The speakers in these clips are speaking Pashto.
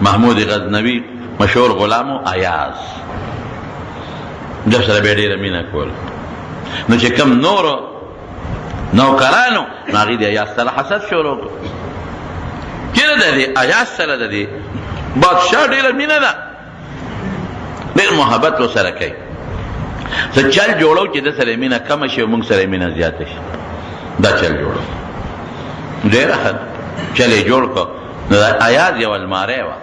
محمود غزنوي مشهور غلامو ایاز د سره به ډېره مینه کوله. نو چې کوم نورو نوکرانو نو هغې د ایاز سره حسد شروع کړو. چېرې د دې ایاز سره د دې بادشاه ډېره مینه ده، ډېر محبت ورسره کوي. څه چل جوړو چې د سره مینه کمه شي او موږ سره مینه زیاته شي. دا چل جوړو ډېره ښه چل یې جوړ کړو. نو د ایاز یوه المارۍ وه،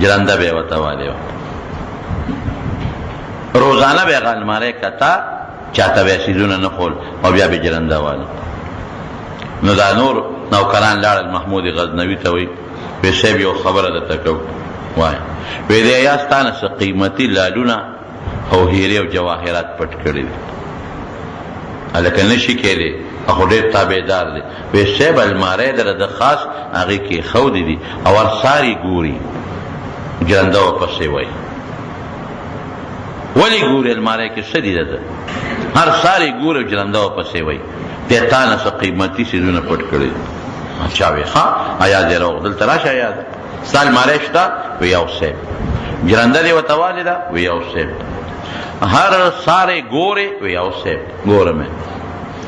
جرنده به یې ورته والې وه. روزانه به یې هغه المارۍ کته، چاته به یې څیزونه نه خول او بیا به یې جرنده واله. نو دا نور نوکران لاړل محمود غزنوي ته وایي وی صاحب یو خبره درته کوو. وایه وی د ایاز تا نه څه قیمتي لالونه او هیرې او جواهرات پټ کړي دي، هلکه نه شي کېدی، خو ډېر تابعدار دی. وی صاحب المارۍ دله د خاص هغې کې ایښودې دي او هر سهار یې ګوري، جرنده ورپسې وایي. ولې ګوري المارۍ کې څه دي ده؟ هر سهار یې ګوري او جرنده ورپسې وایي دی تا نه څه قیمتي څیزونه پټ کړي دي. چا وی ښه ایاز یې راوغ دلته راشه ایاز ستا المارۍ شته؟ وی یو صاحب. جرنده دې ورته والې ده؟ وی یو صاحب. هر سهار یې ګورې؟ وی یو صاحب ګورم یې.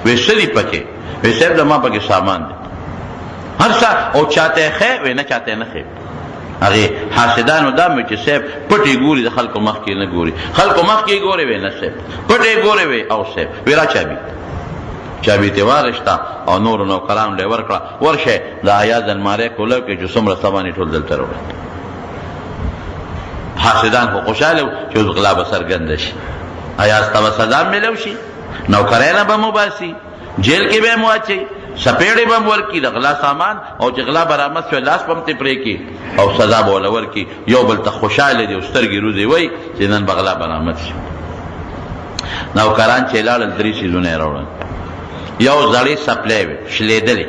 وی څه دي پکې؟ وی صاحب زما پکې سامان دی. هر سهار او چاته یې ښې؟ وی نه چاته یې نه ښې. هغې حاسدانو دا مې چې صاحب پټې ګوري د خلکو مخکې نه ګوري، خلکو مخکې یې ګورې؟ وی نه صاحب. پټې ګورې؟ وی او صاحب. وی را چابي چابي ترې واغېسته او نورو نوکرانو له یې ورکړه، ورشئ د ایاز المارۍ کولو کې چې څومره سامان یې ټول دلته راوړئ. حاسدان خو خوشحاله وو چې اوس غلا به څرګنده شي، ایاز ته به سزا میلو شي، نوکرۍ نه به مو باسي، جیل کې به یې واچوي، سپېړې به م ورکړي د غلا سامان، او چې غلا برآمد شوی لاس به م ترې پرې کړي او سزا به وله ورکړي. یو بل ته خوشحاله دي او سترګې روزې وایي چې نن به غلا برآمد شي. نوکران چې لاړل 3 څیزونه یې راوړل. یو زړې سپلی وې شلېدلې،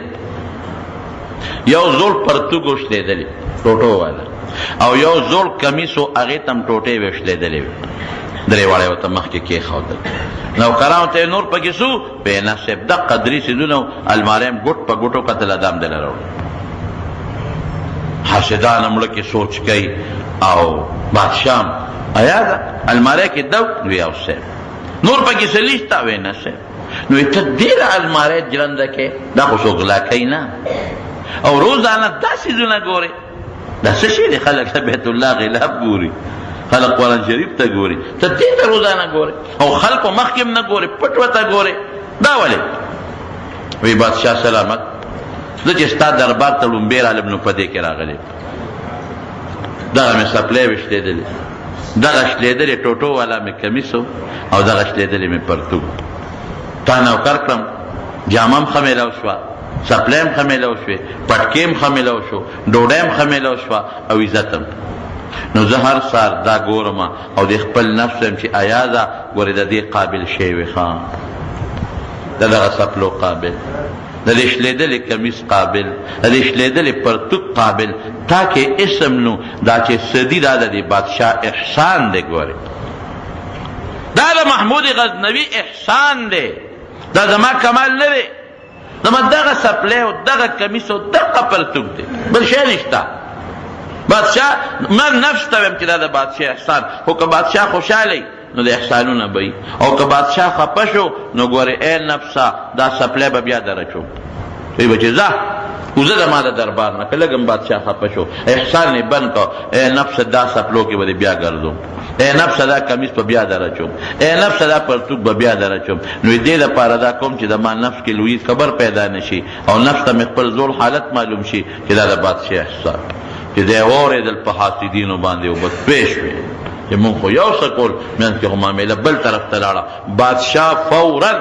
یو زوړ پرتوګ و شلېدلې ټوټو والا، او یو زوړ کمیس و هغې ته م ټوټې وې شلېدلې وې. 3 واړه یې ورته مخکې کېښودل. نوکرانو ته یې نور پکې څه و؟ وی نه صاحب دقه 3 څیزونه و، المارۍ م ګوټ په ګوټو کتل ادام دله راوړل. حاسدان مړه کې سوچ کوي او بادشاه ایازه المارۍ کې دو؟ وی یو صاحب. نور پکې څه لیسته؟ وی نه صاحب. نو ته ډېره المارۍ جرنده کې دا خو څوک غلا کوي نه، او روزانه دا څیزونه ګورې. دا څه شی دی؟ خلک ته بیت الله غلاف ګوري، خلک قرآن شریف ته ګوري، ته دې ته روزانه ګورې او خلکو مخکې هم نه ګورې، پټ ورته ګورې. دا ولې؟ وی بادشاه سلامت، زه چې ستا دربار ته لومبې رالم نو په دې کې راغلی، دغه مې سپلی وې شلېدلې، دغه شلېدلې ټوټو والا مې کمیس او دغه شلېدلې مې پرتوګ. تا نوکر کړم، جامه هم ښه میلاو شوه، سپلی هم ښه میلاو شوې، پټکې هم ښه میلاو شو، ډوډۍ هم ښه میلاو شوه او عزت هم. نو زه هر سهار دا ګورم او د خپل نفس یم چې ایازه ګورې د دې قابل شوې ښه، د دغه سپلو قابل، د دې شلېدلې کمیس قابل، د دې شلېدلې پرتوګ قابل. تا کې اسم نو دا چې صدي دا د دې بادشاه احسان دی. ګورې دا د محمود غزنوي احسان دی، دا زما کمال نه دی، زما دغه سپلی او دغه کمیس او دغه پرتوګ دی، بل شی نشته. بادشاه من نفس ته ویم چې دا د بادشاه احسان، خو که بادشاه خوشحاله نو د احسانونه به وي، او که بادشاه خفه شو نو ګورې ای نفسه دا سپلی به بیا در اچوم. وی به چې ځه وزه د ما د دربار نه، که لږ بادشاه خفه شو احسان یې بند کړه، ای نفسه دا سپلو کې به دې بیا ګرځوم، ای نفسه دا کمیس به بیا در اچوم، ای نفسه دا پرتوګ به بیا در اچوم. نو دې دپاره دا کوم چې د ما نفس کې لویي کبر پیدا نه شي او نفس ته مې خپل زوړ حالت معلوم شي چې دا د بادشاه احسان چې دی واورېدل په حاسدینو باندې او بس پیش وې چې مونږ خو یو څه کول، منځ کې خو معامله بل طرف ته لاړه. بادشاه فورا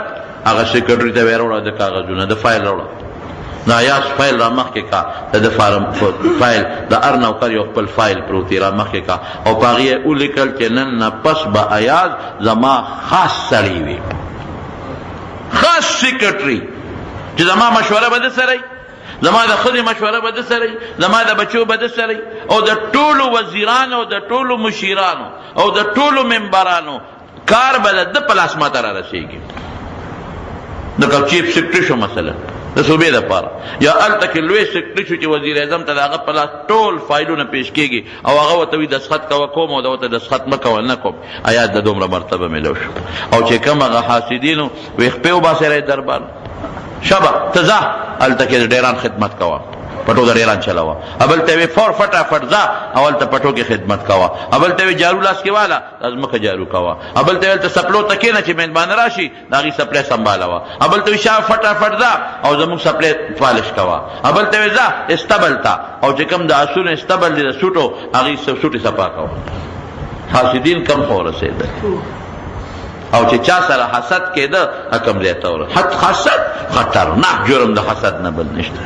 هغه سیکرټري ته ویې راوړه د کاغذونه، د فایل راوړه. نو ایاز فایل را مخکې کا، د فارم فایل د هر نوکر یو خپل فایل پروت را مخکې کا، او په هغې یې ولیکل چې نن نه پس به ایاز زما خاص سړی وي، خاص سیکرټري، چې زما مشوره به ده سره وي، زما د ښځې مشوره به ده سره وي، زما د بچو به ده سره وي، او د ټولو وزیرانو، د ټولو مشیرانو او د ټولو ممبرانو کار به د ده په لاس ماته را رسېږي. د کوم چیف سیکرټري شو مثلا د صوبې دپاره یا هلته کې لوی سیکرټري شو چې وزیر اعظم ته د هغه په لاس ټول فایلونه پیش کېږي او هغه ورته وي دسخط کوه کوم او ده ورته دسخط مه کوه نه کوم آیات د دومره مرتبه میلو شو او چې کوم هغه حاسدینو وی خپې وباسئ رئیس دربار شبه ته ځه هلته کې د ډیران خدمت کوه پټو د ډیران چلاوه ابل ته وی فور فټافټ ځه او هلته پټو کې خدمت کوه ابل ته وی جارو لاس کې واله دا ځمکه جارو کوه ابل ته ویل ته سپلو ته کښېنه چې میلمانه راشي د هغې سپلی سنبالوه ابل ته وی شا فټافټ ځه او زموږ سپلی پالش کوه ابل ته وی ځه استبل ته او چې کوم د اسونو استبل دی د سوټو هغې سوټې صفا کوه حاسدین کم خو ورسېده او چې چا سره حسد کېده حکم ځای ته ورسېد حسد خطرناک جرم د حسد نه بل نشته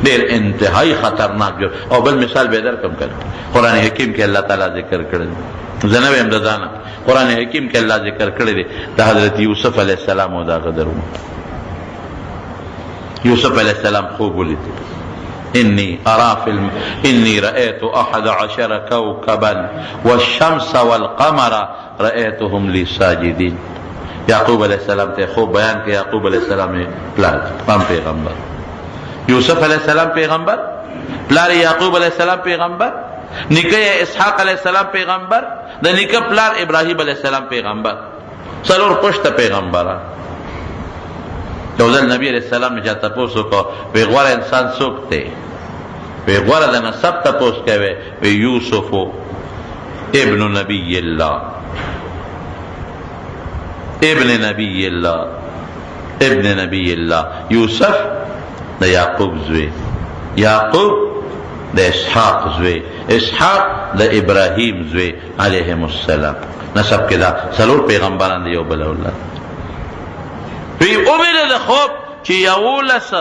ډېر انتهایی خطرناک جرم او بل مثال به درکړم کله قرآن حکیم کې الله تعالی ذکر کړی دی زه نه ویم د ځانه قرآن حکیم کې الله ذکر کړی دی د حضرت یوسف علیه السلام او د هغه درونه یوسف علیه السلام خوب ولید إني رأيت 11 كوكبا والشمس والقمر رأيتهم لي ساجدين یعقوب علیہ السلام ته خوب بیان کہ یعقوب علیہ السلام پلار پام پیغمبر یوسف علیہ السلام پیغمبر پلار یعقوب علیہ السلام پیغمبر نکه اسحاق علیہ السلام پیغمبر د نکه پلار ابراهیم علیہ السلام پیغمبر څلور پښته پیغمبران یو ځل نبی علیہ السلام نه چا تپوس وکړو وی غوره انسان څوک دی وی غوره د نسب تپوس کوي وی یوسف ابن نبی الله ابن نبی الله یوسف د یعقوب زوی یعقوب د اسحاق زوی اسحاق د ابراهیم زوی علیهم السلام نسب کې دا څلور پیغمبران دی یو بل اولاد وی اومید د خوب چې یولس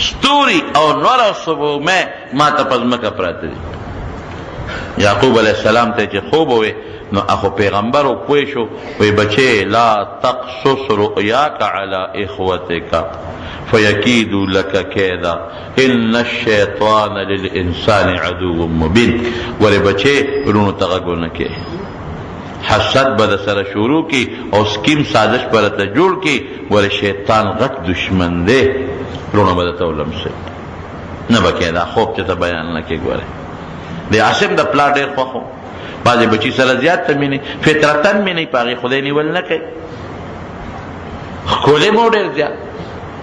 ستوري او نور او سپوږمۍ ما ته په ځمکه پراته دي یعقوب علیه السلام ته چې خوب ووی نو اخو پیغمبر و پوه شو وی بچه لا تقصص رؤیاک علی اخوتک فیکیدو لک کیدا ان الشیطان للانسان عدو مبین ولی بچه رونو تغگو نکے حسد به د سره شروع کی او سکیم سازش پر ته جوړ کی ول شیطان غټ دشمن دی رونه به ته ولمسه نه بکیدا خوب ته بیان نه کی ګوره د عاصم د پلا ډیر خو بعضې بچی سره زیات ته مینې فطرتن مینې په هغې خدای نیول نه کوي ښکلی مو ډېر زیات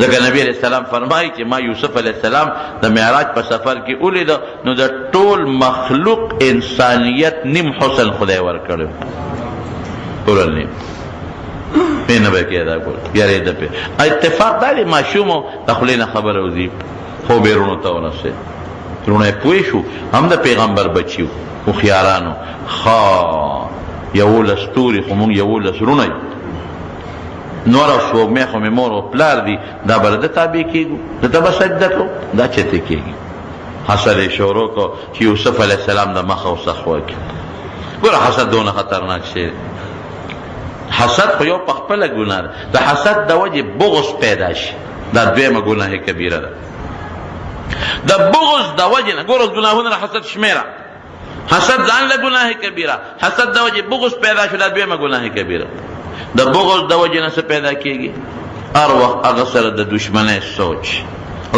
ځکه نبی علیه السلام فرمایي چې ما یوسف علیه السلام د معراج په سفر کې ولیده نو د ټول مخلوق انسانیت نیم حسن خدای ورکړی ټول نیم پې نه به کېده ګوره یارېده پې اتفاق دا دی ماشوم د خولې نه خبره وځي خوب یې رونو ته ورسېد رونه یې پوه شو هم د پیغمبر بچي وو هوښیارانو ښه یولس توري خو مونږ یولس رونه یو نور او سپوږمۍ خو مې مور او پلار دي دا به د تابع کېږو د ته به سجده کړو دا چېرته کېږي حسد یې شروع کړو چې یوسف علیه السلام د مخه وسخوه کړي ګوره حسد دونه خطرناک شی حسد خو یو په خپله ګناه ده د حسد د وجې بغض پیدا شي دا دویمه ګناه کبیره ده د بغض د وجې نه ګوره ګناهونه حسد شمیره حسد ځان له ګناه کبیره حسد د وجې بغض پیدا شو دا دویمه ګناه کبیره د بغض د وجې نه څه پیدا کېږي هر وخت هغه سره د دشمنۍ سوچ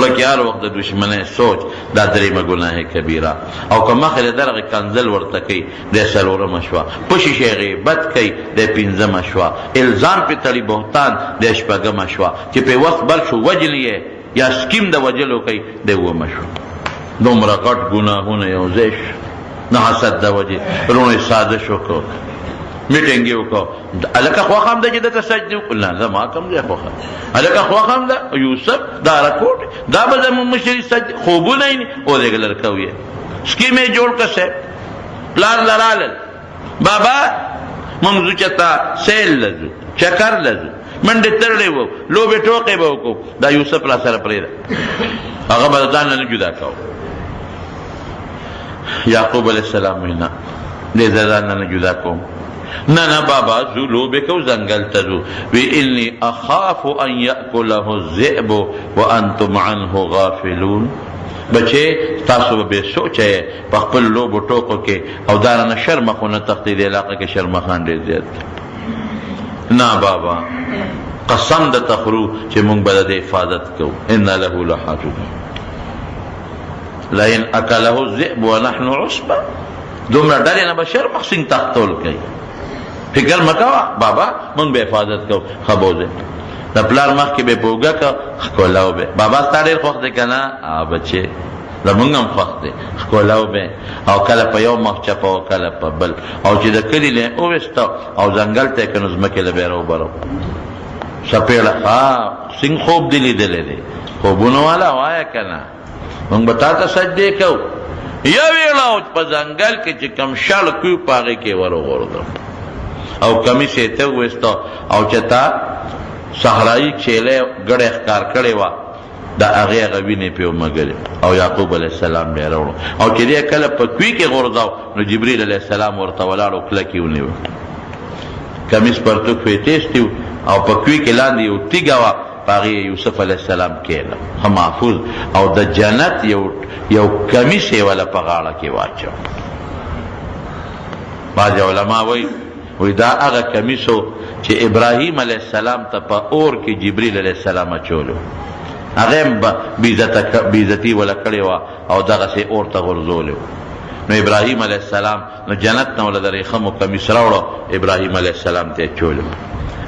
لکه هر وخت د دشمنۍ سوچ دا دریمه ګناه کبیره او که مخې د دغې کنځل ورته کوي د څلورمه شوه پشي شی غیبت کوي د پنځمه شوه الزام پې تړي بهتان د شپږمه شوه چې په وخت بل شو وجل یې یا سکیم د وجلو کوي د اومه شوه دومره غټ ګناهونه یو ځای شو نه حسد د وجې رونه سازش وکړو میټینګ یې وکړو هلکه خوښ هم ده چې دته سجدې وکړو نه زما کم ځای خوښه هلکه خوښ هم ده یوسف دا رکوټ دا به زموږ مشري سجدې خوبونه یې اودېږه لرکو یې سکیم یې جوړ کړه صاحب پلار لرالل بابا موږ ځو چېرته سیل له ځو چکر له ځو منډې ترړې وو لوبې ټوقې به وکړو دا یوسف را سره پرېږده هغه به ځان نه جدا کوو یعقوب علیه السلام وی نه دې زه ځان نه جدا کوم نه نه بابا ځو لوبې کوو ځنګل ته ځو وی انی اخاف ان یأکله الذئب وانتم عنه غافلون بچې تاسو به بې سوچه یې په خپل لوبو ټوکو کې او دارنه شرمخونه تښتې د علاقه کې شرمخان ډېر زیات نه بابا قسم د تخرو چې مونږ به د حفاظت کوو ان له لحافظون لئن اکله الذئب ونحن عصبه دومره ډلې نه به شرمخ سنګ تختول کوي فکر مکوه بابا مونږ به حفاظت کوو خبوزه د پلار مخکې به پوګه که ښکلاو به بابا ستا ډېر خوښ دی که نه بچې زمونږ هم خوښ دی ښکلاو به او کله په یو مخ چپه او کله په بل او چې د کلي نه وویسته او ځنګل ته یې که نو ځمکې له به یې راوبرو څپېړه څنګه خوب دې لیدلی دی خوبونو والا وایه که نه مونږ به تا ته سجدې کوو یو ویړه په ځنګل کې چې کوم شړ کوي په هغې کې ور وغورځم او کمیس یې ته وویسته او چې تا صحرایي چیلې ګړې ښکار کړې وه د هغې هغه وینې پې ومږلې او یعقوب علیه السلام بیا راوړو او چې دی کله په کوي کې غورځاو نو جبریل علیه السلام ورته ولاړ او کلکې ونیو کمیس پرتوک پې تیستی و او په کوي کې لاندې یو تیږه وه په هغې یوسف علیه السلام کېله ښه محفوظ او د جنت یو کمیس یې وله په غاړه کې واچو بعضې علما وایي دا هغه کمیسو چې ابراهیم علیه السلام ته په اور کې جبریل علیه السلام اچولو هغه هم بېعزتي وله کړې وه او دغسې اور ته غورځولې نو ابراهیم علیه السلام نو جنت نه وله د ریخمو کمیس راوړو ابراهیم علیه السلام ته یې اچولو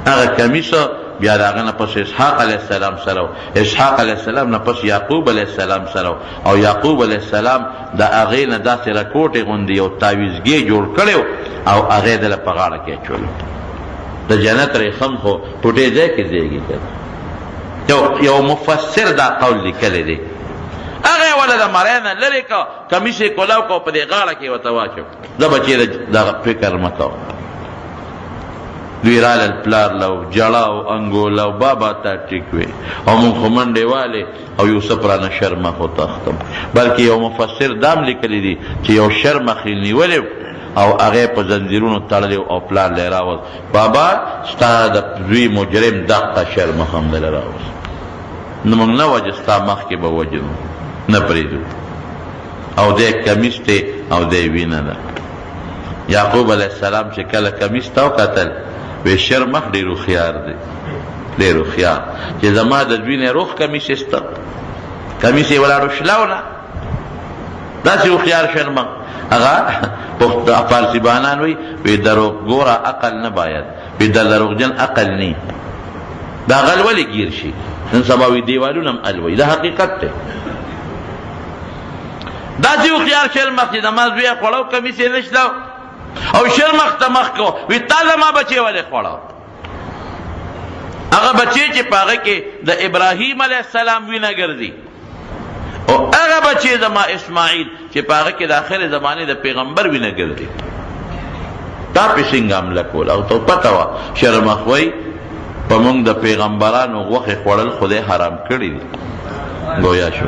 هغه کمیس بیا د هغه نه پس اسحاق علیه السلام سره و اسحاق علیه السلام نه پس یعقوب علیه السلام سره و او یعقوب علیه السلام د هغې نه داسې رکوټې غوندې یو تاویزګې جوړ کړی او هغې دله په غاړه کې اچولو د جنت ریخم خو پټې ځای کې ځایږي یو مفسر دا قول لیکلی دی هغه یې وله د مرۍ نه لرې که کمیس یې کولاو که په دې غاړه کې ورته واچو زه به چېرې دغه فکر مه کوم دوی رالل پلار له جړه او انګوله او بابا تا ټیک وې او مونږ خو منډې والې او یوسف رانه شرمخ وتښتم بلکې یو مفسر دام لیکلی دی چې یو شرمخ یې نیولې او هغې په زنځیرونو تړلی او پلار لی راوست بابا ستا د زوی مجرم دغه شرمخ هم دله راوست نو موږ نه وجه ستا مخکې به وجنو نه پرېږدو او دی کمیس دی او دی وینه ده یعقوب علیه السلام چې کله کمیس ته وکتل وی شرمخ ډېر هوښیار دی ډېر هوښیار چې زما د دوی نه روغ کمیس ایسته کمیس یې ولاړو شلونه داسې هوښیار شرمخ هغه فارسیبانان وی دروغګوره عقل نه باید وی د دروغجن عقل نه دا غل ولې ګیر شي نن سبا وی دیوالونه هم الوی دا حقیقت دی داسې هوښیار شرمخ چې زما زوی یې خوړو کمیس یې نه شلو او شرمخ ته مخ کو وی تا زما بچې ولې خوړو هغه بچې چې په هغه کې د ابراهیم علیه السلام وینه ګرځي او هغه بچې زما اسماعیل چې په هغه کې د آخر زمانې د پیغمبر وینه ګرځي تا پې څنګه حمله کول او ته پته وه شرمخ وایي په موږ د پیغمبرانو غوښې خوړل خدای حرام کړي دي ګویا شو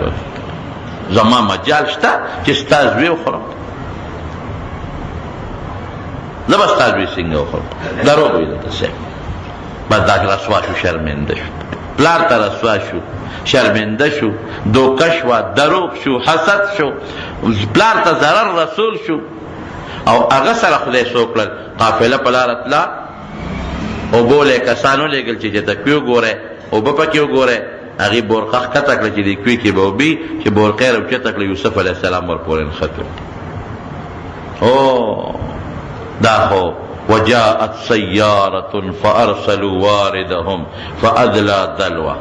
زما مجال شته چې ستا زوی وخورم زه به ستا زوی څنګه وخورم دروغ ویل ته صاحب بس دا رسوا شو شرمنده شو پلار ته رسوا شو شرمنده شو دوکه شوه دروغ شو حسد شو پلار ته ضرر رسول شو او هغه سره خدای څه وکړل قافله په لاره تله اوبو له کسان ولېږل چې د کوی وګورئ اوبه پکې وګورئ هغې بورقه ښکته کړه چې د کوی کې به وبي چې بورقه یې راوچته کړه یوسف علیه السلام ورپورې نښته او دا خو وجاءت سيارة فأرسلوا واردهم فأدلى دلوه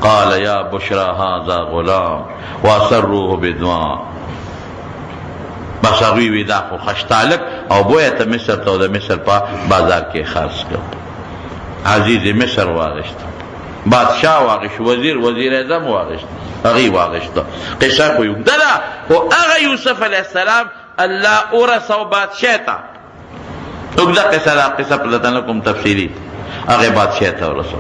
قال يا بشرى هذا غلام وأسروه بدماء بس هغوی وی دا خو خشتالک او بویه ته مصر ته او د مصر په بازار کې خرڅ کړ عزیز مصر واغشت بادشاه واغشت وزیر اعظم واغشت هغې واغشته قصه خو یوږده ده خو هغه یوسف علیه السلام الله ورسو بادشاه ته اوږده قصه ده قصه په دته نه کوم تفصیلي هغې بادشاه ته ورسو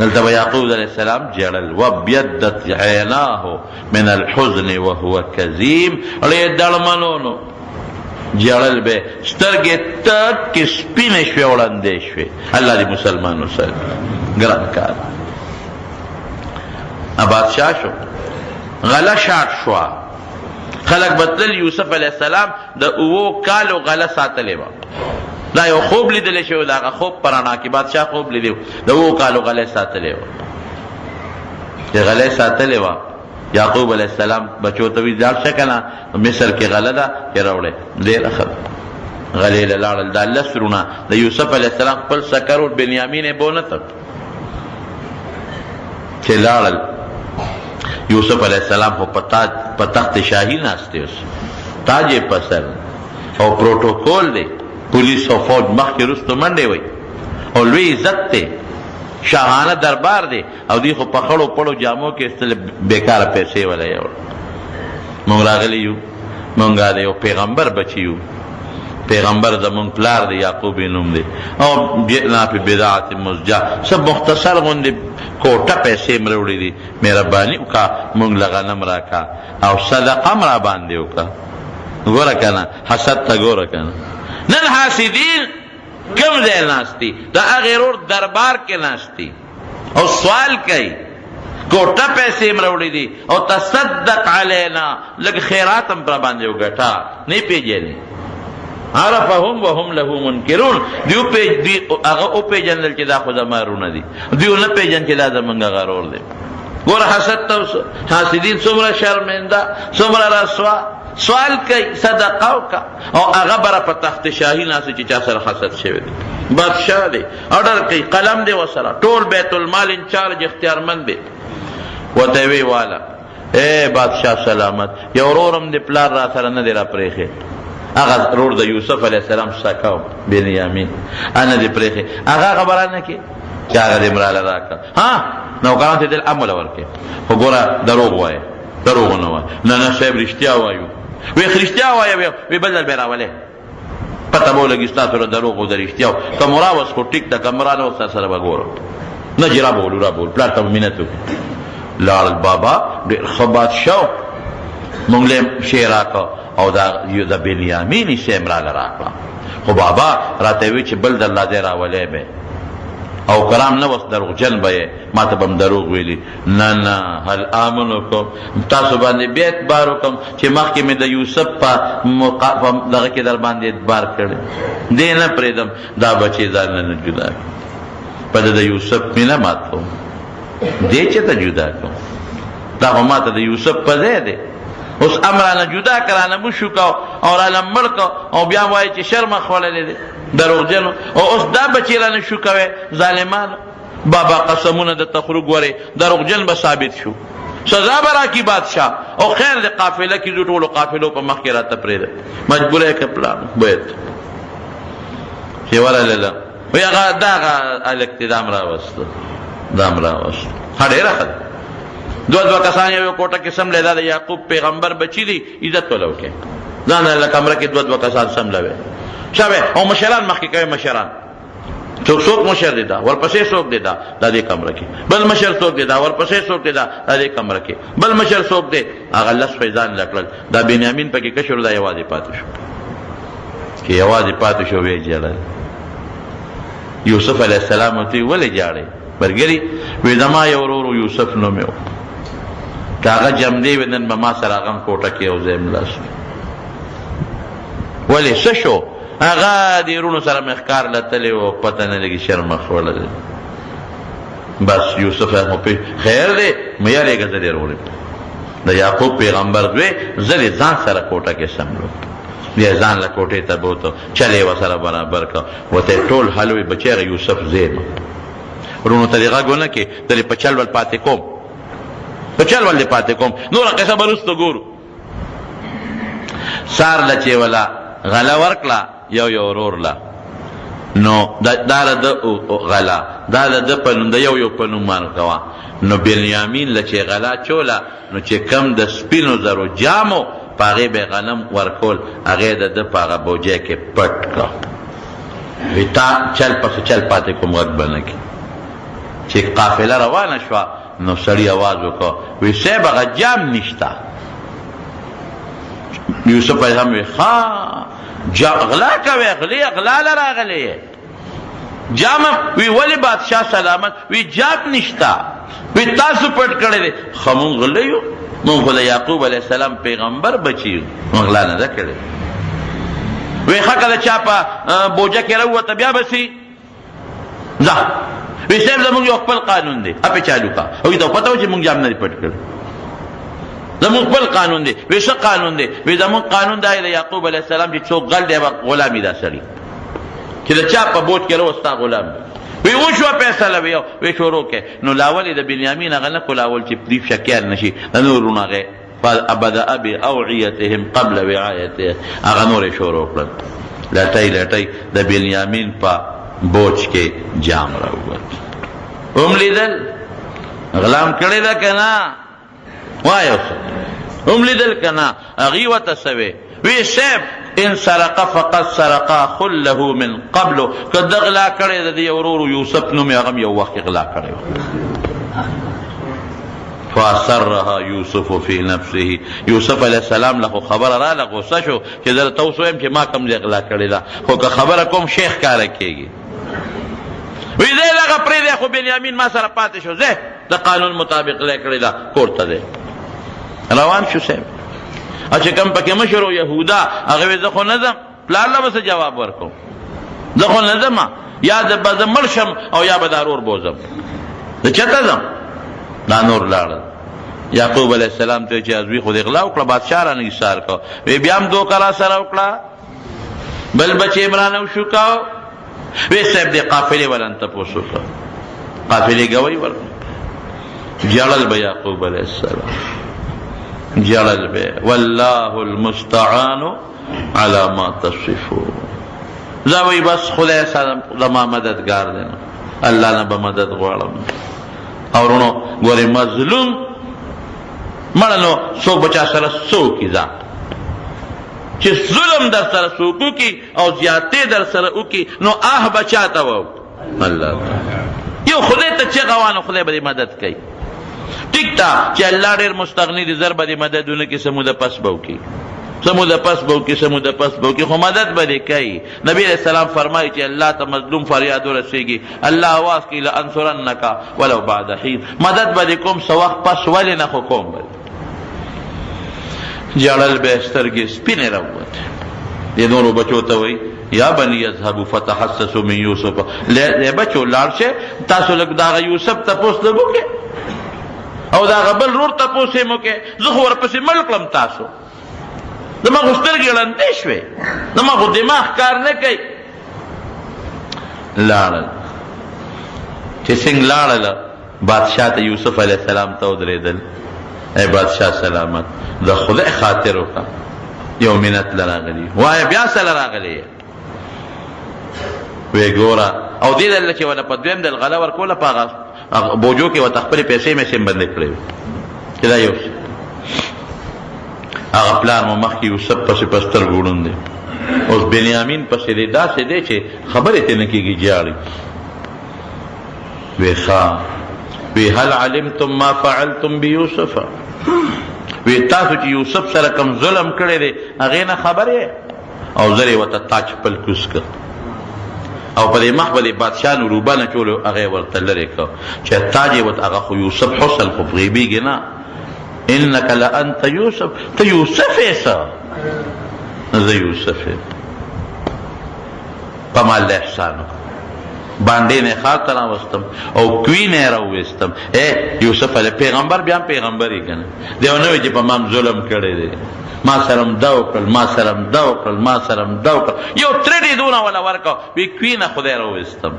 دلته به یعقوب علیه السلام جړل وابیدت عیناه من الحزن وهو کظیم ړې دړمنونو جړل به سترګې تکې سپینې شوې وړاندې شوې الله دې مسلمانو سره ګران کار بادشاه شو غله شاټ شوه خلک به تلل یوسف علیه السلام د اوو کالو غله ساتلې وه دا یو خوب لیدلی شوی د هغه خوب په رڼا کې بادشاه خوب لیدی د 7 کالو غلی ساتلی وه چې غلی ساتلی وه یعقوب علیه السلام بچو ته وی ځاړ شه که نه مصر کې غله ده چې راوړی ډېره ښه غلې له لاړل دا 10 رونه د یوسف علیه السلام خپل سکر ور بنیامین یې بونه تړ چې لاړل یوسف علیه السلام خو په تخت شاهي ناست اوس تاج یې په سر او پروټوکول دی پولیس او فوج مخکې وروستو منډې وی او لوی عزت دی شاهانه دربار دی او دوی خو په خړو پړو جامو کې ایستلې بېکاره پیسې وله یې مونږ راغلي یو مونږ د یو پیغمبر بچي یو پیغمبر زمونږ پلار دی یعقوب یې نوم دی او جئنا په بدعت مزجه سب مختصر غوندې کوټه پیسې مې راوړي دي مهرباني وکړه مونږ له غنم راکړه او صدقه م را باندې وکړه ګوره که نه حسد ته ګوره که نه نن حاسدین کم ځای ناست دي د هغې ورور دربار کې ناست دي او سوال کوي کوټه پیسې م راوړي دي او تصدق علینا لږ خیرات هم پر باندې وګټه نه پېژنې عرفهم وهم له منکرون دوی هغه وپېژندل چې دا خو زما رونه دي دوی ونه پېژن چې دا زمونږ هغه رور دی ګوره حسد ته حاسدین څومره شرمنده څومره رسوا سوال کوي صدقه وکړه او هغه بره په تخت شاهي ناست چې چا سره حسد شوی دی بادشاه دی اډر کوي قلم دی ورسره ټول بیت المال انچارج اختیارمند دی ورته یې وی واله ای بادشاه سلامت یو ورور هم د پلار را سره نه دی را پرېښی هغه ورور د یوسف علیه السلام سکه بنیامین نه دی پرېښی هغه خبره نه کې چې هغه دې مراله راکړه ها نوکرانو ته دل امله ورکړې خو ګوره دروغ وایه دروغ نه وایه نه صاحب رښتیا وایو وی رښتیا وایه وی بل ځل بیا راولې پته به ولګي ستاسو له دروغ او د رښتیاو که مو راوس خو ټیک ده که مو رانوس تا سره به ګورم نه چې رابولو پلار ته به مینت وکړو لاړل بابا ډېر ښه بادشاه مونږ له یې شی راکړه او د بنیامین یې شی م راله راکړه خو بابا راته وی چې بل د الله ځای راولې به او کرام نه وس دروغجن به یې ما ته به م دروغ ویلي نه هل آمنکم تاسو باندې بیا اعتبار وکړم چې مخکې مې د یوسف په دغه کې در باندې اعتبار کړی دې نه پرېږدم دا بچې ځان نه جدا کړم په د یوسف مې نه مات کوم دې چې ته جدا کوم دا خو ما ته د یوسف په ځای دی اوس ام رانه جدا که رانه مشو کو او رانه مړ کو او بیا وایي چې شرمه خوړلی دی دروغجنو او اوس دا بچې رانه شو کوی ظالمانو بابا قسمونه د تخرج ورې دروغجن به ثابت شو سزا به راکړي بادشاه او خیر د قافله کې زو ټولو قافلو په مخ کې راته پرېږده مجبوره یې که پلان باید چې ورلله وی هغه دغه هلک دې دا م راوسته ښه ډېره ښه ده دوه کسان یو کوټه کې سملی دا د یعقوب پیغمبر بچي دي عزت وله وکړئ ځان له کمره کې دوه کسان سملوي شوی او مشران مخکې کوي مشران څوک مشر دی دا ورپسې څوک دی دا دې کمره کې بل مشر څوک دی دا ورپسې څوک دی دا دې کمره کې بل مشر څوک دی هغه لس فیضان لکړل دا بنیامین پکې کشر دا یوازې پاتې شو چې یوازې پاتې شو ویې ژړل یوسف علیه السلام ورته ولې ژاړې برګري وی زما یو ورور یوسف نوم یې و که هغه جمدې وي نن به ما سره هغه هم کوټه کې یو ځای ملاست ولې څه شو هغه د وروڼو سره مې ښکار لتلی و پته نه لګي شرمه خوړلی بس یوسف خیر دی مه یارېږه زه دې وروړم د یعقوب پیغمبر دوی زه دې ځان سره کوټه کې سملو بیا ځان له کوټې ته بوته چل یې ورسره برابر کړه ورته ټول حل وي بچی هغه یوسف زیمه وروڼو ته دې غږ ونه کړې ته دې په چل ول پاتې کوم نوره قصه به وروسته ګورو سار له چې وله غله ورکړه یو ورور له نو دا د غله دا د په نوم د یو په نوم ورکوه نو بنیامین له چې غله چوله نو چې کم د سپینو زرو جامو په هغې به غنم ورکول هغې د ده په هغه بوجۍ کې پټ کړه وی تا چل پسې چل پاتې کوم غږ به نه کړي چې قافله روانه شوه نو سړي آواز وکړه وی صاحب هغه جام نشته یوسف علیه السلام وی غلا کوي غلا له راغلی یې جام وی ولې بادشاه سلامت وی جام نشته وی تاسو پټ کړی دی ښه مونږ غلی یو مونږ خو د یعقوب علیه السلام پیغمبر بچي یو مونږ غلا نه ده کړې وی ښه کله چا په بوجه کې راووته بیا به سي ځه وی صاحب زمونږ یو خپل قانون دی اپې چالو کا هغوی ته پته و چې مونږ جام نه دي پټ کړی زمونږ خپل قانون دی وی څه قانون دی وی زمونږ قانون دا د یعقوب علیه السلام چې څوک غل دی غلامي دا سړي چې د چا په بوج کې راوستا غلام وی وشوه فیصله وی شروع کې نو لاول د بنیامین هغه نه کول اول چې پلیف شکیان نشي د نورونه هغې فبدأ بأوعیتهم قبل وعایته هغه نورې شروع کړل لټۍ لټۍ د بنیامین په بوج کې جام راووت هم لیدل غلام کړی ده که نه وایو هم لیدل که نه هغې ورته څه وی صاحب ان سرق فقد سرق خل له من قبل که ده غلا کړی د دې ورورو یوسف نوم یې هغه یو وخت غلا کړی فاصرها یوسف فی نفسه یوسف علیه السلام له خبره راله غصه شو چې زه درته اوس وایم چې ما کوم ځای غلا کړې ده خو که خبره کوم شیخ کاره کېږي وی دی دغه پرېږدی خو بنیامین ما سره پاتې شو ځه د قانون مطابق لی کړې ده کور ته دی روان شو صاحب چې کوم پکې مشر و یهودا هغه وی زه خو نه ځم پلار له به څه جواب ورکوم زه خو نه ځم یا به زه مړ شم او یا به دا رور بوځم زه چېرته ځم دا نور لاړل یعقوب علیه السلام ته چې ازوی خو دې غلا وکړه بادشاه رانه ایثار کو وی بیا هم دوکه را سره وکړه بل بچې عمران او شو کو وی صاحب دې قافلې ولن تپوس وکړه قافلې ګوی ورکړه جړل به یعقوب علیه السلام جړل به والله المستعان على ما تصفون زه وی بس خدای سره زما مددګار دی الله نه به مدد غواړم اورونو ګورې مظلوم مړه نو څوک به چا سره څوکي ځه چې ظلم در سره څوک وکړي او زیاتې در سره وکړي نو آه به چا ته وکړو الله یو خدای ته چغه وانه خدای به دې مدد کوي ټیک ده چې الله ډېر مستغني دي زر به دې مدد ونه کړي څه موده پس به وکړي څه موده پس به وکړي څه موده پس به وکړي خو مدد به دې کوي نبي علیه السلام فرمایي چې الله ته مظلوم فریاد ورسېږي الله آواز کوي لانصرنک ولو بعد حین مدد به دې کوم څه وخت پس ولې نه خو کوم به جړل به سترګې سپینې راووتې دې نورو بچو ته وایي یا بني اذهبوا فتحسسوا من یوسف بچو لاړ شئ تاسو لږ د هغه یوسف تپوس لږ وکړئ او د هغه بل رور تپوس یې مو وکړئ زه خو ورپسې مړ کړم تاسو زما خو سترګې ړندې شوې زما خو دماغ کار نه کوي لاړل چې څنګه لاړله بادشاه ته یوسف علیه السلام ته ودرېدل ای بادشاه سلامت د خدای خاطر وکړه یو منت له راغلي وایه بیا سره راغلی وی ګوره او دې دله چې ونه په دویم دل غله ورکوله په هغه بوجو کې ورته خپلې پیسې مې سیم بندې کړې وې چې دا یو هغه پلار مو مخکې یوسف پسې په سترګو ړوند دی اوس بنیامین پسې دی داسې دی چې خبرې ترې نه کېږي جاړي وی ښه وی هل علمتم ما فعلتم بیوسف وی تاسو چې یوسف سره کوم ظلم کړی دی هغې نه خبر یې او زر یې ورته تاج خپل کوز کړ او په دې مخ به د بادشاه نو روبه نه چولو هغې ورته لرې کړ چې تاج یې ورته هغه خو یوسف حسن خو غیبېږي نه انک لانت یوسف ته یوسف یې څه زه یوسف یم په ما له احسان باندې نه ښار ته راوستم او کوی نه راوویستم یوسف علیه پیغمبر بیا هم پیغمبر یې که نه دی ونه وایي چې په ما هم ظلم کړی دی ما سره هم دا وکړل ما سره هم دا وکړل ما سره هم دا وکړل یو ترې دې دونه وله ورکړه وی کوی نه خدای راوویستم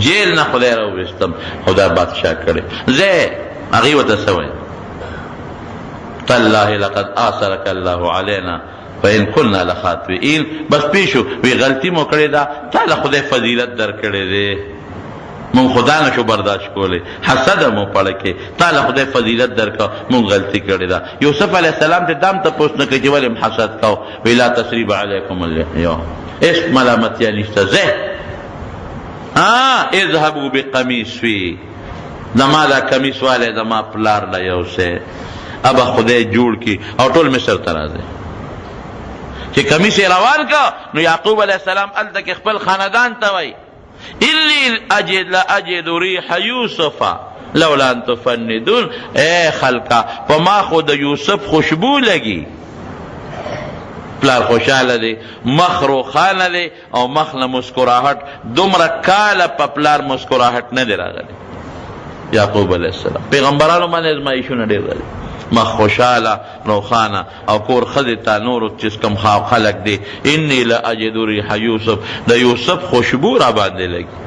جیل نه خدای راوویستم خدای بادشاه کړی زه هغې ورته څه وایم تالله لقد آثرك الله علينا فإن كنا لخاطئين بس پیشو وی غلطی مو کړې ده تا له خدای فضیلت در کړی دی مونږ خدا نه شو برداشت کولی حسد مو پړه کې تا له خدای فضیلت در کا مونږ غلطي کړې ده یوسف علیه السلام ته دام تپوس نه کوي چې ولې م حسد کو وی لا تسریب علیکم اليوم هیڅ ملامتیا نشته ځه اذهبوا بقمیصی زما دا کمیس والی زما پلار له یو څه ابا خدای جوړ کی او ټول مصر ته راځي چې کمیس یې روان کا نو یعقوب علیه السلام هلته کې خپل خاندان ته وایي انی اجد ریح یوسف لولا ان تفندون اے خلقا په ما خو د یوسف خوشبو لګي پلار خوشحاله دی، مخ روښانه دی او مخ نه مسکراهټ، دومره کاله په پلار مسکراهټ نه دی راغلی. یعقوب علیه السلام پیغمبرانو باندې ازمایښونه ډېر راغلي، مخ خوشحاله روښانه او کور ښځې ته نورو چې کوم خلک دی انی لاجد ریح یوسف، د یوسف خوشبو را باندې لګي.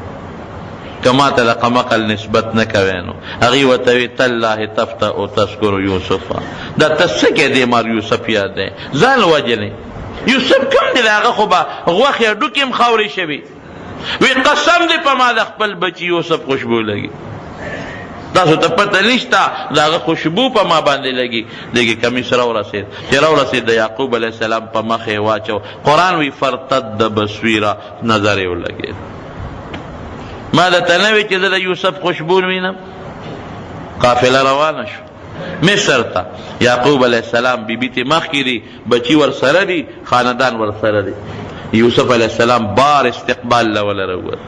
که ما ته د قمقل نسبت نه کوی نو هغې ورته وي تالله تفتأ تذکر یوسف، دا ته څه کې دی مار یوسف یاد دی، ځان وجنې. یوسف کوم دی د هغه خو به غوښې ډوکې هم خاورې شوي. وی قسم دی په ما د خپل بچي یوسف خوشبو لګي، تاسو ته پته نشته د هغه خوشبو په ما باندې لګي. دغې کمیس راورسېد، چې راورسېد د یعقوب علیه السلام په مخ یې واچو. قرآن وی فرتد بصیره، نظر یې ولګېد. ما درته نه وی چې زه د یوسف خوشبو وینم. قافله روانه شو مصر ته. یعقوب علیه السلام بیبي ته مخکې دي، بچي ورسره دي، خاندان ورسره دي. یوسف علیه السلام بار استقبال له ولروت،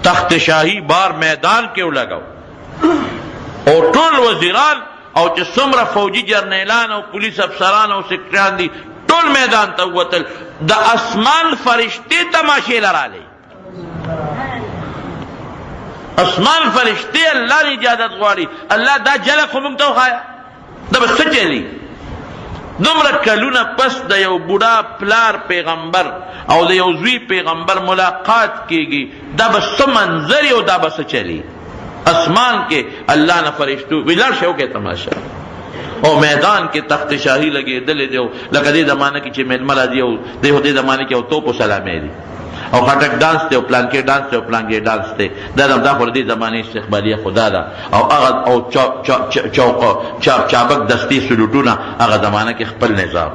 تخت شاهي بار میدان کې ولګاو او ټول وزیران او چې څومره فوجي جرنیلان او پولیس افسران او سکرټریان دي ټول میدان ته ووتل. د اسمان فرشتې تماشې لرالی، اسمان فرشتې الله نه اجازت غواړي. الله دا جلک خو موږ ته وښایه، دا به څه چلي؟ دومره کلونه پس د یو بوډا پلار پیغمبر او د یو زوی پیغمبر ملاقات کیږي، دا به څه منظر او دا به څه چلي؟ اسمان کې الله نه فرشتو ویلار شو کې تماشا او میدان کې تخت شاهي لګېدلې دی. لکه دې زمانه کې چې میلمه راځي او دې زمانه کې او توپ و سلامې دي او خټک ډانس دی او پلانکې ډانس دی او پلانکې ډانس دی. دا خو د دې زمانې استقبالیه خدا ده. او هغه او چابک دستي سلوټونه هغه زمانه کې خپل نظام،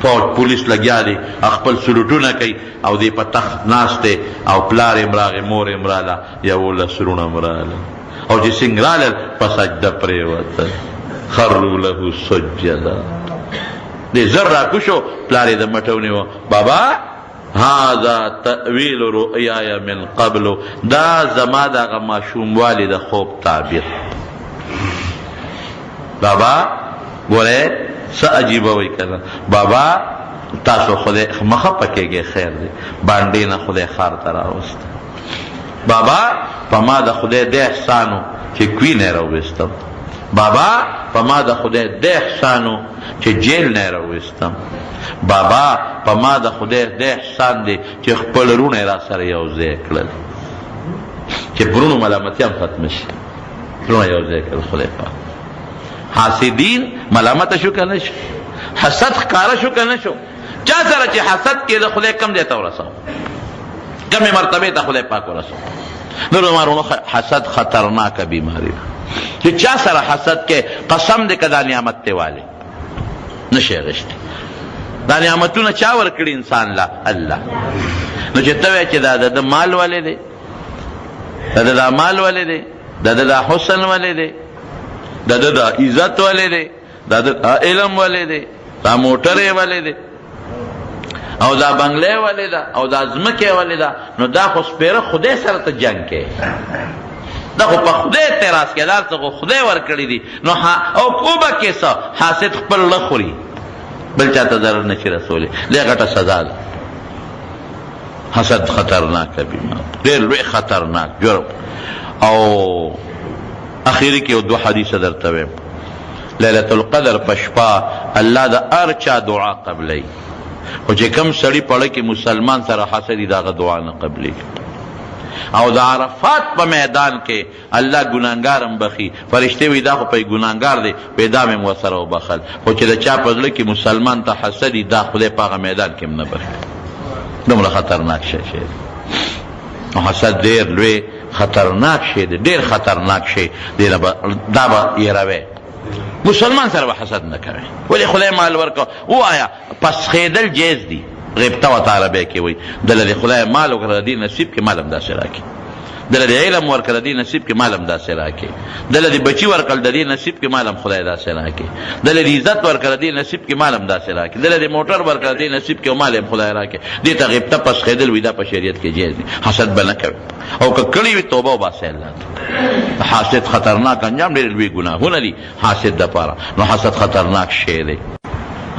فوج پولیس لګیا دی خپل سلوټونه کوي او دې په تخت ناست دی او پلار یې مراغې مور یې مراله 11 وروڼه مراله او چې څنګه رالل په سجده پرېوتل، خروا له سجدا. دې زر راکوشو، پلار یې د مټ ونیو، بابا هذا تأویل رؤیای من قبل، دا زما دغه ماشوموالي د خوب تعبیر. بابا ګورئ څه عجیبه وایي که نه، بابا تاسو خدای مخه پکېږئ، خیر دی، بانډې نه خدای ښار ته راوسته. بابا په ما د خدای د احسانو چې کوی نه راوستم. بابا په ما د خدای د احسانو چې جیل نه راوستم. بابا په ما د خدای د احسان دی چې خپل وروڼه را سره یو ځای کړل، چې پرونو ملامتي هم ختمه شي، وروڼه یو ځای کړل. خدای پاک حاسدین ملامت شو که نه شو؟ حسد ښکاره شو که نه شو؟ چا سره چې حسد کې د خدای کم ځای ته ورسو، کمې مرتبې ته خدای پاک ورسو. نور مارونو حسد خطرناکه بیماری ده چې چا سره حسد کې قسم دې که دا نعمت دی والی نشي غشتی. دا نعمتونه چا ورکړي انسان لا؟ الله. نو چې ته وایې چې دا د مال ولې دی، دا مال ولې دی، دا حسن ولې دی، دا عزت ولې دی، دا علم ولې دی، دا موټرې ولې دی، او دا بنگلې ولې ده، او دا ځمکې ولې ده؟ نو دا خو سپېره خدای سره ته جنګ کې، دا خو په خدای اعتراض کې، دا څه خو خدای ورکړي دي. نو او کوبه کې څه حاسد خپل نه خوري، بل چاته ضرر نشي رسولی، دې غټه سزا ده. حسد خطرناک بیمار، ډېر لوی خطرناک جرم. او اخیری کې یو 2 حدیث درته وایم. لیلة القدر په شپه الله د هر چا دعا قبلوي، خو چې کوم سړي پړه کې مسلمان سره حسد د هغه دعا نه قبلوي. او د عرفات په میدان کې الله ګناهګار هم بخي. فرشتې وي دا خو په ګناهګار دی، پیدا مې ورسره وبخل، خو چې د چا په زړه کې مسلمان ته حسد وي دا خدای په هغه میدان کې هم نه بخي. دومره خطرناک شی دی. حسد ډېر لوی خطرناک شی دی، ډېر خطرناک شی دی. دا به یېروي، مسلمان سره به حسد نه کوي. ولې خدای مال ورکو؟ ووایه پسخېدل جایز دي، غیبته ورته عربی کې وایي. دله د خدای مال ورکړه، د دې نصیب کې مال هم داسې راکړي. دله د علم ورکړه، د دې نصیب کې مال هم داسې راکړي. دله د بچي ورکړه، د دې نصیب کې مال هم خدای داسې راکړي. دله د عزت ورکړه، د دې نصیب کې مال هم داسې راکړي. دله د موټر ورکړه، د دې نصیب کې مال هم خدای راکړي. دې ته غیبته پسخېدل وي، دا په شریعت کې جایز دي. حسد به نه کوي، او که کړي وي توبه وباسئ الله ته. حاسد خطرناک انجام، ډېر لوی ګناهونه دي حاسد دپاره. نو حسد خطرناک شی دی.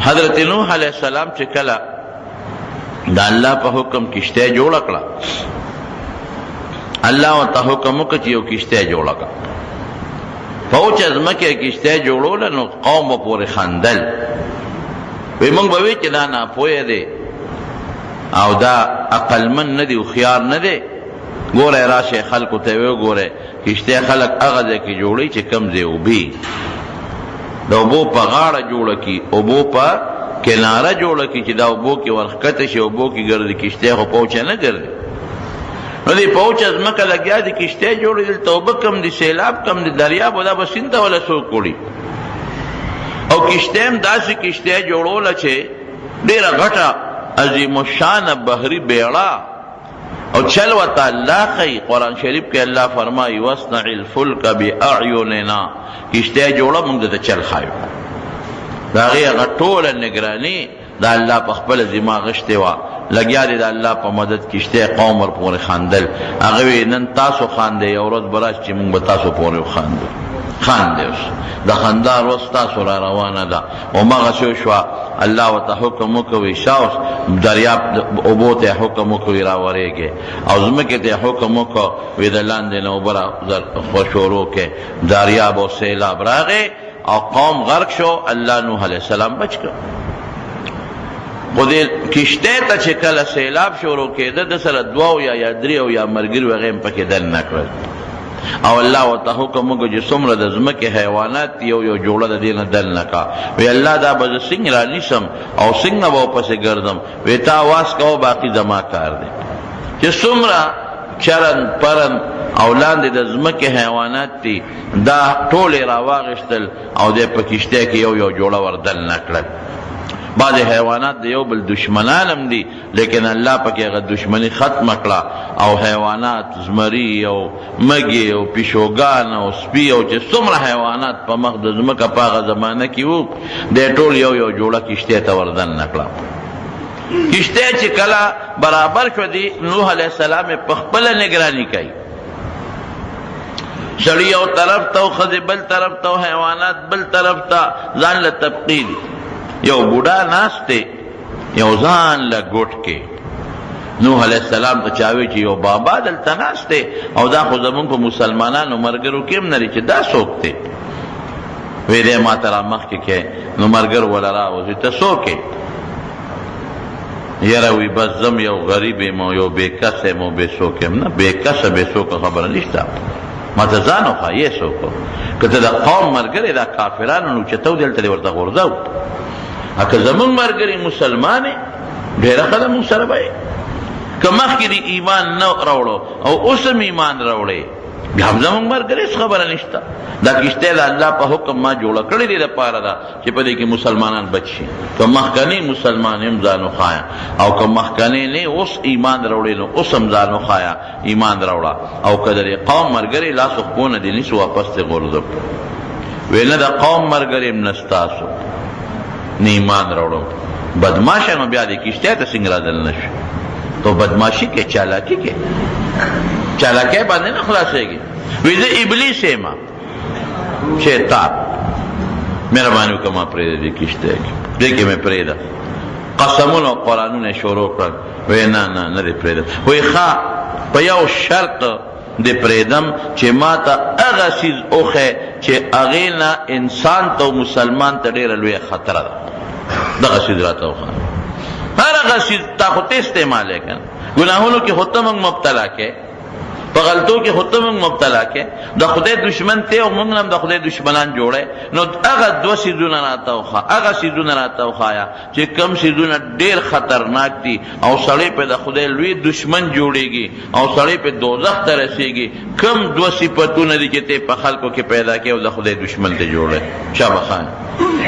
حضرت نوح علیہ السلام چې کله د الله په حکم کشته جوړ کړه، الله ورته حکم وکړ چې یو کشته جوړ کړه. په اوچ ځمکه کشته جوړول نو قوم پورې خندل، وی موږ به وی چې دا ناپوهه دی او دا عقلمن نه دی، هوښیار نه دی. ګوره راشه خلکو ته وی ګوره کشته خلک هغه ځای کې جوړوي چې کم ځای اوبي، د اوبو په غاړه جوړه کي، اوبو په کناره جوړه کی چې دا اوبو کې ورخکته شي، اوبو کې ګرځي، کشته خو پوچه نه ګرځي. نو دی پوچه ځمکه لګیا دي کشته جوړې دلته اوبه کم دي، سیلاب کم دي، دریاب دا به سیند ته ولا څوک وړي. او کشته هم داسې کشته جوړوله چې ډېره غټه عظیم الشانه بحري بیړه او چل ورته الله ښیي. قرآن شریف کې الله فرمایي واصنع الفلک باعیننا، کشته جوړه موږ درته چل ښایو. د هغې هغه ټوله نګراني د الله په خپله ذمه غشتې وه، لګیا دی د الله په مدد کشته قوم ورپورې خندل. هغه وی نن تاسو خاندئ، یو ورځ به راشي چې موږ به تاسو پورې وخاندو. خاندئ اوس د خندا ورځ تاسو را روانه ده. همغسې وشوه، الله ورته حکم وکوي شا اوس دریاب اوبو ته حکم وکوي راورېږي، او ځمکې ته حکم وکړو وی د لاندې نه اوبه را شروع کې، دریاب او سیلاب راغی او قوم غرق شو. الله نوح علیہ السلام بچ کړ. خو دې کشته ته چې کله سیلاب شروع کېده د سره دوه یا درې او یا ملګري هغه هم پکې دن نه کړل. او الله ورته حکم وکړ چې څومره د ځمکې حیوانات یو جوړه د دې نه دل نه کا. وی الله دا به زه څنګه رانیسم او څنګه به ورپسې ګرځم؟ وی تا آواز کوه باقي زما کار دی. چې څومره چرن پرن او لاندې د ځمکې حیوانات دي دا ټول یې راواغېستل او دی په کشته کې یو جوړه وردل نه کړل. بعضې حیوانات د یو بل دشمنان هم دي، لیکن الله پکې هغه دشمني ختمه کړه. او حیوانات زمري او مږې او پیشوګان او سپي او چې څومره حیوانات په مخ د ځمکه په هغه زمانه کې وو، دی ټول یو جوړه کشتې ته وردن نه کړه. کشته چې کله برابر شو دی نوح علیہ السلام په خپله نگرانی کوي. سړي یو طرف ته او ښځې بل طرف ته او حیوانات بل طرف ته، ځان له طبقې دي. یو بوډا ناست دی یو ځان له ګوټ کې. نوح علیہ السلام ته چا وی چې یو بابا دلته ناست دی او دا خو زمونږ په مسلمانانو ملګرو کې هم نه دی چې دا څوک دی. وی دی ما ته را مخکې کې نو ملګر وله راوځي ته څوک یې؟ یاره وی بس زم یو غریب یم او یو بې کس یم او بې څوک یم. نه بې کسه بې څوکه خبره نشته، ما ته ځان وښایې څوک. که ته د قوم ملګری دا کافرانو نو چتو دلته دې ورته غورځو. که زمونږ ملګري مسلمان یې ډېره ښه ده، مونږ سره به یې. که مخکې دې ایمان نه راوړو او اوس هم ایمان راوړې بیا هم زمونږ ملګری هېڅ خبره نشته. دا کشته د الله په حکم ما جوړه کړې دې دپاره ده چې په دې کې مسلمانان بچ شي. که مخکنی مسلمان هم ځان وښایه، او که مخکنی نه اوس ایمان راوړې نو اوس هم ځان وښایه ایمان راوړه. او که د دې قوم ملګري لاس وښبو نه دې نیسو واپس دې غورځو. وی نه د قوم ملګري هم نه ستاسو نه ایمان راوړو. بدماشه نو بیا دې کشته ته څنګه رادل نه شي؟ تو بدماشي کې چالاکي کې چالاکی باندې نه خلاصېږي. وی زه ابلیس یم شیطان، مهرباني وکړه ما پرېږده دې کشته کې، دې کې مې پرېږده. قسمونه او قرآنونه شروع کړل. وی نه دې پرېږدم. وی ښه په یو شرط دې پرېږدم چې ما ته هغه څیز وښیې چې هغې نه انسان ته او مسلمان ته ډېره لویه خطره ده. دغه څیز راته وښایه. هر هغه څیز تا خو ته استعمالوې که نه، ګناهونو کې خو ته موږ مبتلا کې، په غلطو کې خو ته موږ مبتلا کې. د خدای دشمن ته او موږ هم د خدای دشمنان جوړی. نو هغه دوه څیزونه راته وښه، هغه څیزونه راته وښایه چې کوم څیزونه ډېر خطرناک دي او سړی پې د خدای لوی دشمن جوړېږي او سړی پې دوزخ ته رسېږي. کوم دوه صفتونه دي چې ته په خلکو کې پیدا کې او د خدای دشمن ته جوړی؟ شابه خان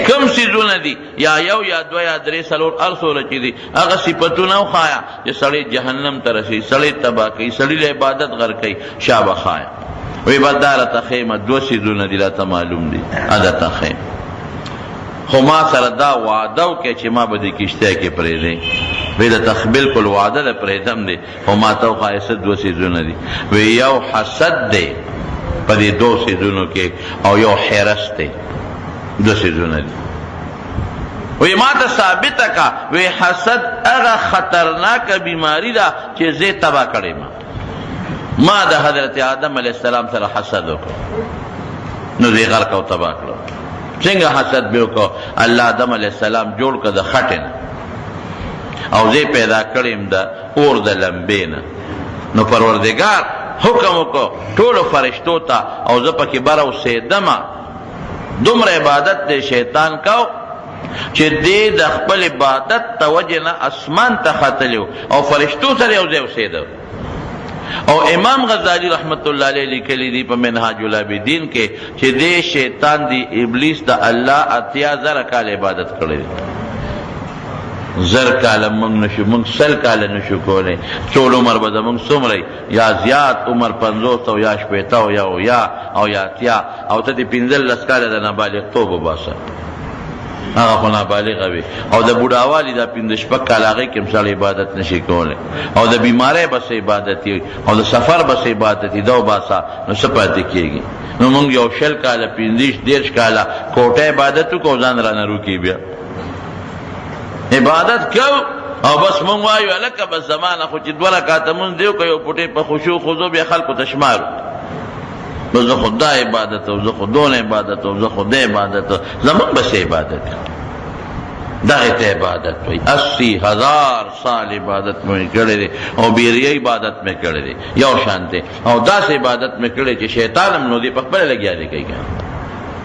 کوم څیزونه دي؟ یا یو یا دوه یا درې څلور هر څومره چې دي هغه صفتونه وښایه چې سړی جهنم ته رسوي، سړی تباه کوي، سړی له عبادت غر کوي. شابه خایه وی بس دا راته ښیمه دوه څیزونه دي راته معلوم دي، راته ښیم. خو ما سره دا وعده وکړې چې ما به دې کشتی کې پرېږدې. وی درته بالکل وعده ده پرېږدم دی، خو ما ته وښایه څه دوه څیزونه دي. وی یو حسد دی په دې دوه څیزونو کې او یو حرص دی. دوه څیزونه دي. وی ما ته ثابته کا وی حسد هغه خطرناک بیماری ده چې زه تبا کړی ما د حضرت آدم علیہ السلام سره حسد وکړو نو زه غرق او تبا کړو څنګه حسد به وکړو الله آدم علیہ السلام جوړ کړ د خټې نه او زه پیدا کړم د اور د لمبې نه نو پروردگار حکم وکړو ټولو فرشتو ته او زه پکې بره اوسېدمه دومره عبادت د شیطان کو چې دې د خپل عبادت ته وجې نه اسمان ته ختلی او فرشتو سره یو ځای اوسېده او امام غزالی رحمت الله علیه لیکلی دی په منهاج العابدین کې چې دې شیطان دی ابلیس د الله 80,000 کال عبادت کړی زر کاله موږ نشو موږ 100 کاله نشو کولی ټول عمر به زموږ څومره یا زیات عمر 50 او یا 80 او یا اتیا او ته دې 15 کاله د نابالغتوب وباسه هغه خو نابالغه وي او د بوډاوالي دا 15 کاله هغې کې هم سړی عبادت نشي کولی او د بیمارۍ بس عبادت وي او د سفر بس عبادت وي دا وباسه نو څه پاتې کېږي نو موږ یو 20 کاله 15 کاله کوټه عبادت وکړو ځان رانه روکي بیا عبادت کو او بس مونږ وایو هلکه بس زمانه خو چې 2 رکعته مونځ دی وکړو یو پوټې په خشوع خضوع بیا خلکو ته شمارو بس زه خو دا عبادت او زه خو دونه عبادت او زه خو دا عبادت زمونږ بس عبادت دغې ته عبادت وایي 80,000 سال عبادت مې کړی دی او بیریه عبادت مې کړی دی یو شان دی او داسې عبادت مې کړی چې شیطان هم نو دی په خپله لګیا دی کوي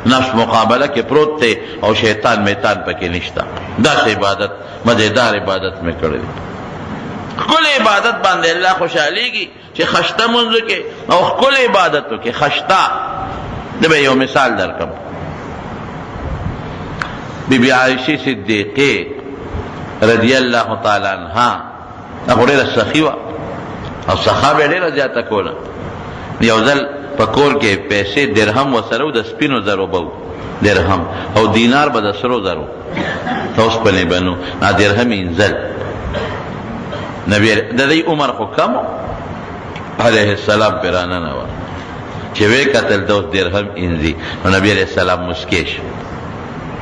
نفس مقابله کې پروت دی او شیطان میدان پکې نشته داسې عبادت مزیدار عبادت مې کړی دی ښکلې عبادت باندې الله خوشحالیږي چې خشته منځو کې او ښکلې عبادتو کې خشته د به یو مثال درکم بی بی عائشہ صدیقه رضی الله تعالی عنها هغه ډېره سخي وه او سخا به ډېره زیاته کوله یو ځل په کور کې پیسې درهم ورسره و د سپینو زرو به درهم او دینار به د سرو زرو اوسپنې به نو درهم انزل نبی د دې عمر خو کم علیه السلام پې راننوت چې ویې کتل د اوس درهم انځي نو نبی علیه السلام مسکی شو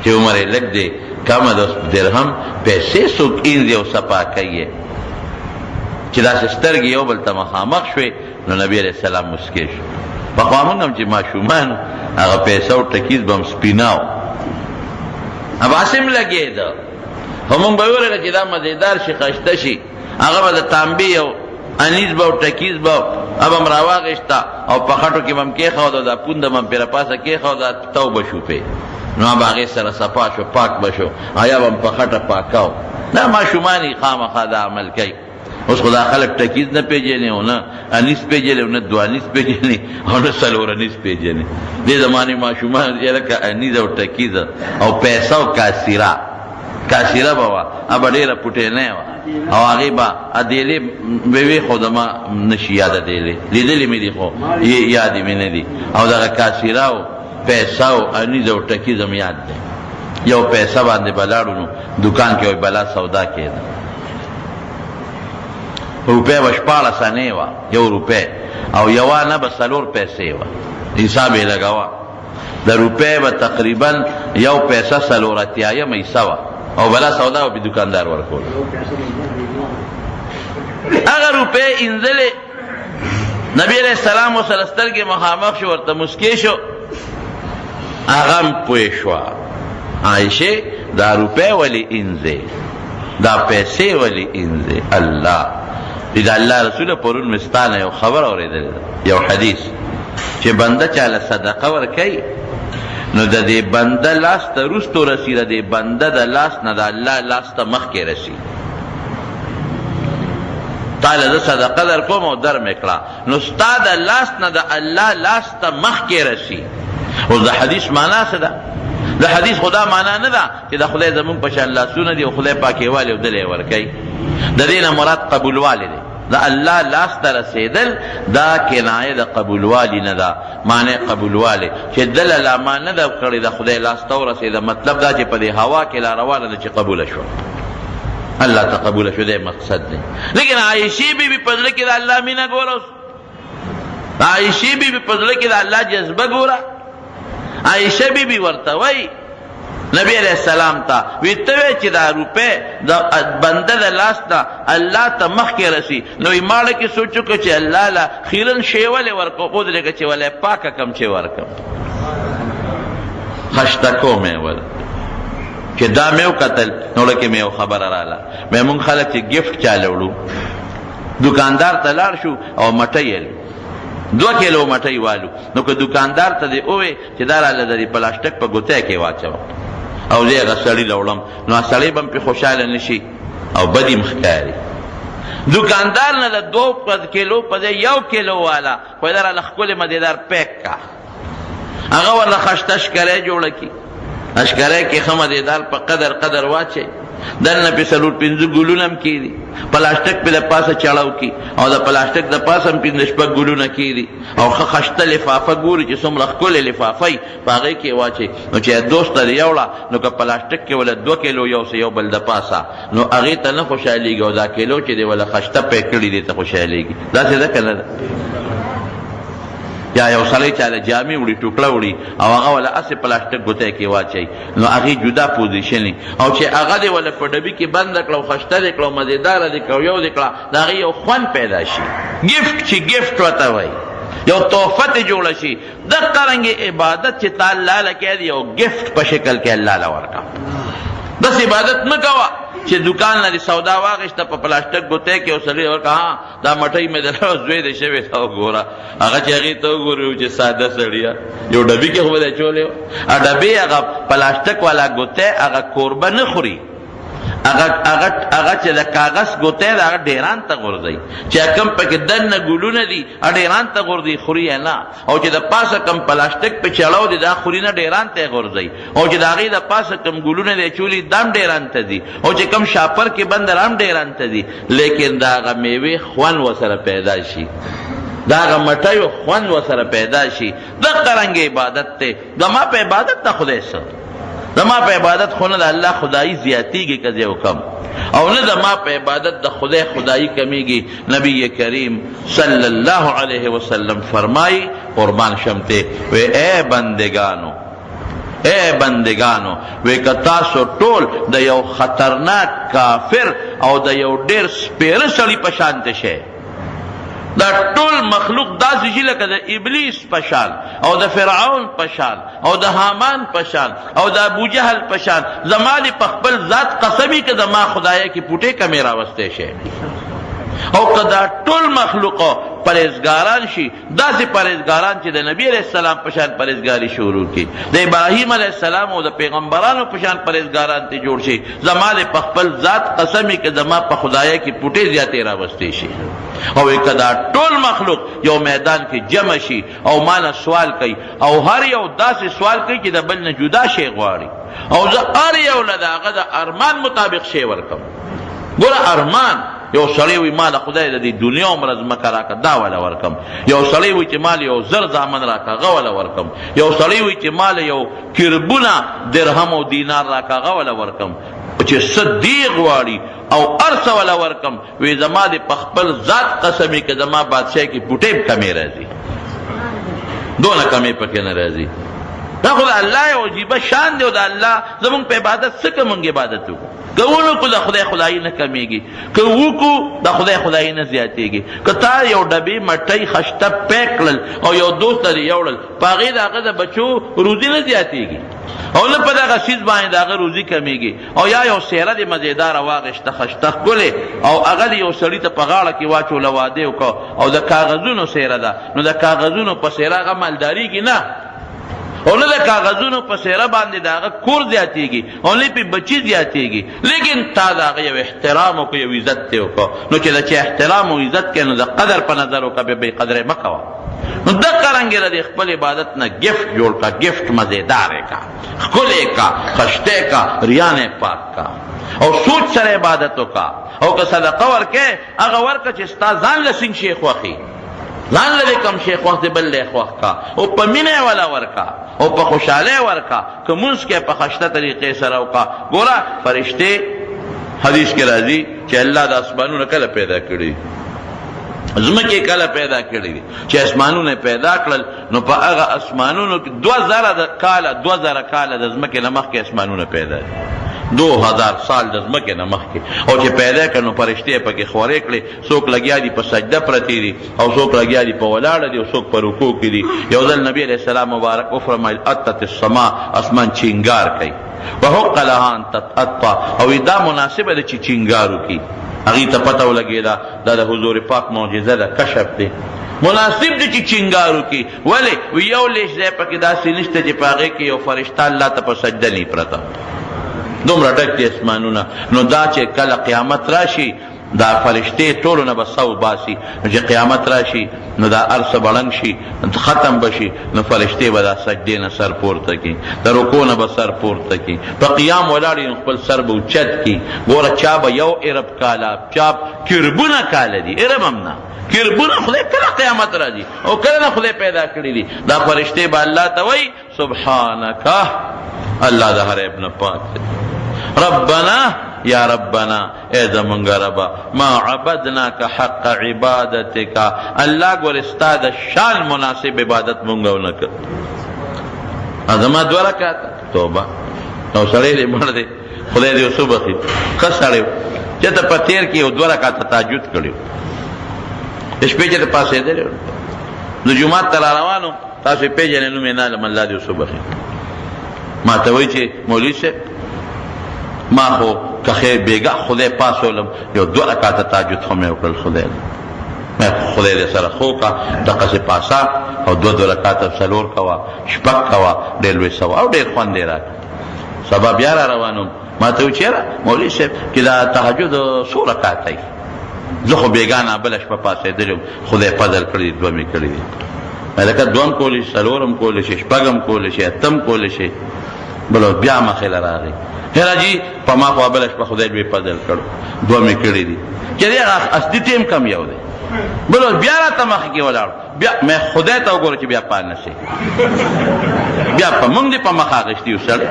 چې عمر یې لږ دی کمه د اوس درهم پیسې څوک انځي او صفا کوي چې داسې سترګې یو بل ته مخامخ شوې نو نبی علیه السلام مسکی شو پخوا موږ هم چې ماشومان هغه پیسه او ټکیز به هم سپینه و هغسې هم لګېده خو موږ به ویل چې دا مزېدار شي ښایسته شي هغه به د تانبې او انیز به او ټکیز به اب هم راواغېسته او په خټو کې به هم کېښوده دا پونده به هم پرې پاسه کېښوده تو به شو پې نو به هغې سره صفا شو پاک به شو یا به هم په خټه پاکه و دا ماشومان یې خامخا دا عمل کوي اوس خو دا خلک ټکیز نه پېژني او نه انیس پېژني او نه دوانیس پېژني او نه څلورنیس پېژني دې زمانې ماشومان چې لکه انیز او ټکیز او پیسه او کاسیره به وه هغه ډېره پوټینۍ وه او هغې به ادیلې به وې خو زما نشي یاده دیلې لیدلې مې دي خو یادې مې نه دي او دغه کاسیره او پیسه او انیز او ټکیز هم یاد دی یو پیسه باندې به لاړو نو دکان کې وایي بلا سودا کېده روپے به 14 انې وه یو روپے او یوه نه به 4 پیسې وه حساب یې لګوه د روپے به تقریبا یو پیسه 4 حصه وه او بلا سودا به دکاندار ورکول هغه روپے انځلې نبی علیہ السلام ورسره سترګې مخامخ شو ورته مسکی شو هغه هم پوه شوه عایشې دا روپے ولې انځې دا پیسې ولې انځې الله د الله رسول پرون مستانه یو خبر اورېدلی یو حدیث چې بنده چاله صدقه ورکوي نو د دې بنده لاس ته وروستو رسي د دې بنده د لاس نه د الله لاس ته مخکې رسي تاله زه صدقه در کوم او در مې کړه نو ستا د لاس نه د الله لاس ته مخکې رسي اوس د حدیث معنا څه ده د حدیث خدا معنا نه ده چې د خدای زمونږ په شان لاسونه دي او خدای پاکېوالی او دلی یې ورکوي د دې نه مراد قبولوالی دی د الله لاس ته رسېدل دا کنایه د قبولوالي نه ده معنی قبولوالی چې دله لا ما نه ده کړې د خدای لاس ته ورسېده مطلب دا چې په دې هوا کې لا روانه ده چې قبوله شوه الله ته قبوله شو دی مقصد دی لیکن عایشې بیبي په زړه کې د الله مینه ګوره اوس عایشې بیبي په زړه کې د الله جذبه ګوره عایشه بیبي ورته وایي نبی علیہ السلام تا وی توی چې دا روپے دا بنده د لاس تا الله ته مخکې رسی نو یې ماړه کې سوچ وکړه چې الله لا خیرن شی ولې ورکو ودرېږه چې ولې پاکه کم چې ورکم خشتکو مې ول چې دا مې وکتل نو لکه مې یو خبره راله مې مونږ خلک چې ګفټ چاله وړو دکاندار ته لاړ شو او مټۍ یې 2 کیلو مټۍ والو نو که دکاندار ته دې ووې چې دا راله د پلاستیک په ګوتۍ کې واچوه او زه هغه سړي له وړم نو سړی به هم پرې خوشحاله نه شي او بد یې ښکاري دکاندار نه د 2 کیلو په ځای 1 کیلو والا خو یې دا راله ښکلې مزېدار پیک کا هغه ورله خشته اشکری جوړه کړي اشکری کې ښه مزېدار په قدر واچوي دننه پې 4-5 ګلونه هم کېدي پلاستیک پې د پاسه چړاو کړي او د پلاستیک د پاسه هم 5-6 ګلونه کېدي او ښه خشته لفافه ګوري چې څومره ښکلې لفافه وي په هغې کې واچوي نو چې دوست ته دې یوړه نو که پلاستیک کې وله 2 کیلو یو بل د پاسه نو هغې ته نه خوشحالېږي او دا کیلو چې دی وله خشته پې کړي دې ته خوشحالېږي داسې ده که نه ده یا یو سړی چاله جامې وړي ټوکړه وړي او هغه وله هسې پلاستیک ګوتی کې واچوي نو هغې جدا پوزیشن او چې هغه دې وله په ډبي کې بنده کړه او خشته دې کړه او مزېداره دې کړه او یو دې کړه د هغې یو خوند پیدا شي ګفټ چې ګفټ ورته وایي یو تحفه تې جوړه شي دقه رنګې عبادت چې تا الله له کړی دی یو ګفټ په شکل کې الله له ورکړه بس عبادت مه کوه چې دکان نه دې سودا واخېسته په پلاستیک ګوتی کې او سړي ورکړه ها دا مټۍ مې دله زوی دې شوې ته وګوره هغه چې هغې ته وګورې چې ساده سړیه یو ډبي کې خو به دی اچولی و ډبې هغه پلاستیک والا ګوتی هغه کوربه نه خوري هغه چې د کاغذ ګوتی ده هغه ډیران ته غورځوي چې کم پکې دننه ګلونه دي ډیران ته غورځوي خوري یې نه او چې د پاسه کم پلاستیک په چړاو دي دا خوري نه ډیران ته یې غورځوي او چې د هغې د پاسه کم ګلونه دی اچولي دا هم ډیران ته دي او چې کم شاپر کې بند هم ډیران ته دي لیکن د هغه میوې خوند ورسره پیدا شي دا هغه مټیو خوند ورسره پیدا شي دغه رنګې عبادت دی زما په عبادت ته خدای څه زما په عبادت خو نه د الله خدایي زیاتېږي که زه وکم او نه زما په عبادت د خدای خدایي کمیږي نبی کریم صلی الله علیه وسلم فرمایي قربان شمته وی اے بندگانو وی که تاسو ټول د یو خطرناک کافر او د یو ډېر سپېره سړي په شانته شئ دا ټول مخلوق داسې شي لکه د ابلیس په شان او د فرعون په شان او د حامان په شان او د ابوجهل په شان زما دې په خپل ذات قسمي که زما خدایه کې پوټې کمې راوستی شي او که دا ټول مخلوقو پرهیزګاران شي داسې پرهیزګاران چې د نبی علیه السلام په شان پرهیزګاري شروع کړي د ابراهیم علیه السلام او د پیغمبرانو په شان پرهیزګاران ته جوړ شي زما د په خپل ذات قسمي که زما په خدایه کې پوټې زیاتې راوستی شي او که دا ټول مخلوق یو میدان کې جمع شي او مانه سوال کوي او هر یو داسې سوال کوي چې د بل نه جدا شی غواړي او زه هر یو له د هغه د ارمان مطابق شی ورکم ګوره ارمان یو سړی وي ما له خدای د دې دنیا عمره ځمکه راکړه دا وله ورکم یو سړی وي چې ما له یو زر زامن راکړه هغه وله ورکم یو سړی وي چې ما له یو کربونه درهم او دینار راکړه هغه وله ورکم چې څه دی غواړي او هر څه وله ورکم وی زما د په خپل ذات قسمي که زما بادشاهۍ کې پوټې کمې راځي دونه کمې پکې نه راځي دا خو د الله یو عجیبه شان دی او د الله زمونږ په عبادت څه که مونږ عبادت وکړو که ونکړو د خدای خدایي نه کمیږي که وکړو د خدای خدایي نه زیاتېږي که تا یو ډبې مټۍ خشته پیک کړل او یو دوست ته دې یوړل په هغې د هغه د بچو روزي نه زیاتېږي او نه په دغه څیز باندې د هغه روزي کمیږي او یا یو څېره دې مزېداره واغېسته خشته ښکلې او هغه دې یو سړي ته په غاړه کې واچوله واده وکړه او د کاغذونو څېره ده نو د کاغذونو په څېره هغه مالدارېږي نه او نه د کاغذونو په څېره باندې د هغه کور زیاتېږي او نه پې بچي زیاتېږي لیکن تا د هغه یو احترام وکړو یو عزت ته وکړو نو چې د چا احترام او عزت کوې نو د قدر په نظر وکړه بې قدرې مه کوه نو دغه رنګې د خپل عبادت نه ګفټ جوړ کړه ګفټ مزېدارې کا ښکلې کا خشتې کا ریانې پاک کا او سوچ سره عبادت وکړه او که صدقه ورکې هغه ورکړه چې ستا ځان له سین شي خوښي ځان له کم شي خوښ دی بل له خوښ کا او په مینه والا ورکا او په خوشاله ورکا که مونږ کې په خشته طریقې سره وکړه ګوره فرشتې حدیث کې راځي چې الله د اسمانونو کله پیدا کړي زمکه کله پیدا کړی دي چې اسمانونه پیدا کړل نو په هغه اسمانونو کې 2000 کاله د زمکه نه مخکې اسمانونه پیدا دي 2000 سال د زمکه نه مخکې او چې پیدا کړ نو فرشتې پکې خورې کړې څوک لګیا دي په سجده پرتی دي او څوک لګیا دي په ولاړه دي او څوک په رکوع کې دي یو ځل نبی علیہ السلام مبارک وفرمایل اتت السما اسمان چینګار کوي وحق لها ان تتقطع او دا مناسبه ده چې چینګار وکړي هغې ته پته ولګېده دا د حضور پاک معجزه ده کشف دی مناسب دی چې چینګار وکړي ولې یو لیش ځای پکې داسې نشته چې په هغې کې یو فرشته الله ته په سجده نه پرته دومره ډک دي اسمانونه نو دا چې کله قیامت راشي دا فرشتې ټولو نه به سو باسي نو چې قیامت راشي نو دا ارس بړنګ شي ختم بشي نو فرشتې به دا سجدې نه سر پورته کړي د رکوع نه به سر پورته کړي په قیام ولاړ نو خپل سر به اوچت کړي ګوره چا به یو ارب کاله چا کربونه کاله دي ارب هم نه کربونه خدای کله قیامت راځي او کله نه خدای پیدا کړي دي دا فرشتې به الله ته وایي سبحانک الله د هر عیب نه پاک دی ربنا یا ربنا اے زمونږ ربا ما عبدناک حق عبادتک الله ګور ستا د شان مناسب عبادت مونږ ونه کړ زما 2 رکعات توبه او سړی دې مړ دی خدای دې وسو بخي ښه سړی چې ته په تېر کې 2 رکعات تهجد کړی شپې چې ته پاسېدلی نو جومات ته را روانو تاسو پېژنې نوم یې نه علم الله دې وسو بخي ما ته وایي چې مولوي صاحب ما خو که خیر بیګا خدای پاسولم یو 2 رکعاته تهجد خو مې وکړل خدای دې سره خو کا دقسې پاسا او 2 رکعاته څلور کوه شپږ کوه ډېر لوی سوه او ډېر خوند یې راکړ سبا بیا را روانم ما ته وایي چېره مولوي صاحب چې دا تهجد څو رکعاته یي زه خو بیګا نه بله شپه پاسېدلی یم خدای فضل کړي دي 2 مې کړي دي لکه 2 هم کولی شي 4 هم کولی شي 6 هم کولی شي 8 هم کولی شي بلو بیا مخې له راغی هره جی په ما خو بله شپه خدای لوی فضل کړو 2 مې کړي دي چې دی اصلي ټیم کم یو دی بلو بیا راته مخې کې ولاړ بیا مې خدای ته وګوره چې بیا پال نه شي بیا په موږ دې په مخ اخېستي یو سړی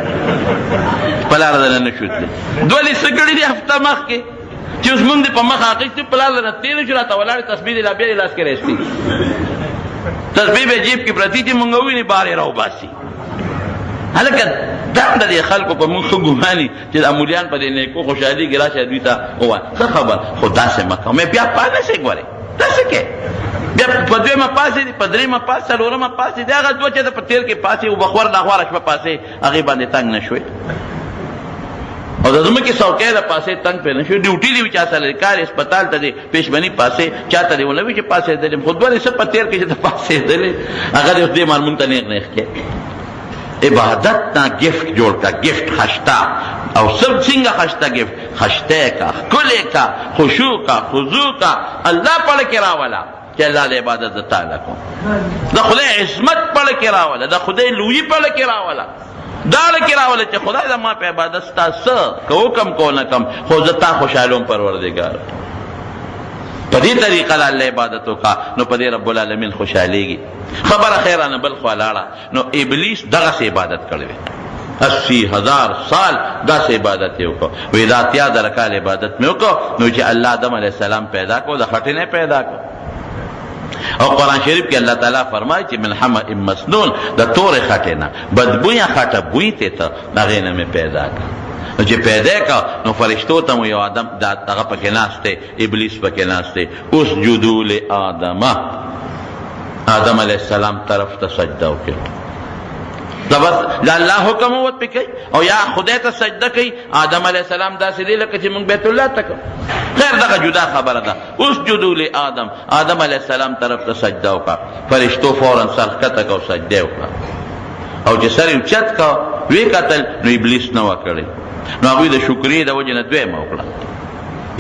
په لاره دنه نه شو تللی 2 دې څه کړي دي هفته مخکې چې اوس موږ دې په مخ اخېستي په لاره نه تېر شو راته ولاړې تسبیح دې لا بیا دې لاس کې راېستي تسبیح به جیب کې پرتې چې موږ ووینې بار یې راوباسي هلکه دا د دې خلکو په موږ ښه ګماني چې د مولیان په دې نیکو خوشحالي کې راشه دوی ته ووایه ښه خبر خو داسې مه کوه مې بیا پال نه شئ ګورې داسې کې بیا په 2مه پاسې دي په 3مه پاسې 4مه پاسې دي هغه 2 چې د په تېر کې پاسې و بخور ناخواره شپه پاسې هغې باندې تنګ نه شوې او د ځمکې څوکۍ د پاسې تنګ پرې نه شوې ډیوټي دي وي چا سره کار اسپتال ته دې پیشبني پاسې چا ته دې ونه وي چې پاسېدلې خو 2 دې څه په تېر کې چې ته پاسېدلې هغه دې اوس دې مال مونږ ته نیغ نیغ کې عبادت نا گفت جوړ کا گفت خشتا او سب څنګه خشتا گفت خشته کا کله کا خشوع کا خضوع کا الله پړ کې راولا چې الله د عبادت تعالی کو د خدای عظمت پړ کې راولا د خدای لوی پړ کې راولا دا لکه راولا چې خدای زما په عبادت تاسو کو کم کو نه کم خو زتا خوشالوم پروردگار په دې طریقه د الله عبادت وکړه نو په دې رب العالمین خوشحالېږي خبره خیرانه بل خوا لاړه نو ابلیس دغسې عبادت کړی دی 80,000 سال داسې عبادت یې وکړو وایي دا 80,000 کال عبادت مې وکړو نو چې الله آدم علیه السلام پیدا کړو د خټې نه پیدا کړو او قرآن شریف کې الله تعالی فرمایي چې من حمأ مسنون د تورې خټې نه بدبویه خټه بوی ته ته د هغې نه مې پیدا کړه نو چې پیدا کا نو فرشتو ته مو یو آدم دغه پکې ناست دی ابلیس پکې ناست دی اسجدوا لآدم آدم علیه السلام طرف ته سجده وکړه دا بس دا الله حکم ووت پې کوي او یا خدای ته سجده کوي آدم علیه السلام داسې دی لکه چې موږ بیت الله ته کوو خیر دغه جدا خبره ده اسجدوا لآدم آدم علیه السلام طرف ته سجده وکړه فرشتو فورا سر ښکته کړه او سجده وکړه او چې سر یې اوچت کړه ویې کتل نو ابلیس نه وه کړی نو هغوی د شکرې د وجې نه 2مه وکړه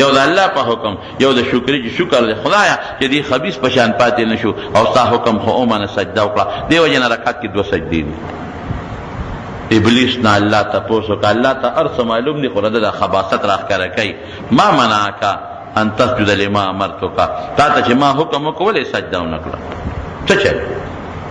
یو د الله په حکم یو د شکرې چې شکر دی خدایه چې دې خبیث په شان پاتې نه شو او ستا حکم خو ومنه سجده وکړه دې وجې نه رکعت کې 2 سجدې دي ابلیس نه الله تپوس وکړه الله ته هر څه معلوم دي خو د خباثت راښکاره کوي ما منعک ان تسجد لما امرتک تا ته چې ما حکم وکړو ولې سجده ونه کړه څه چل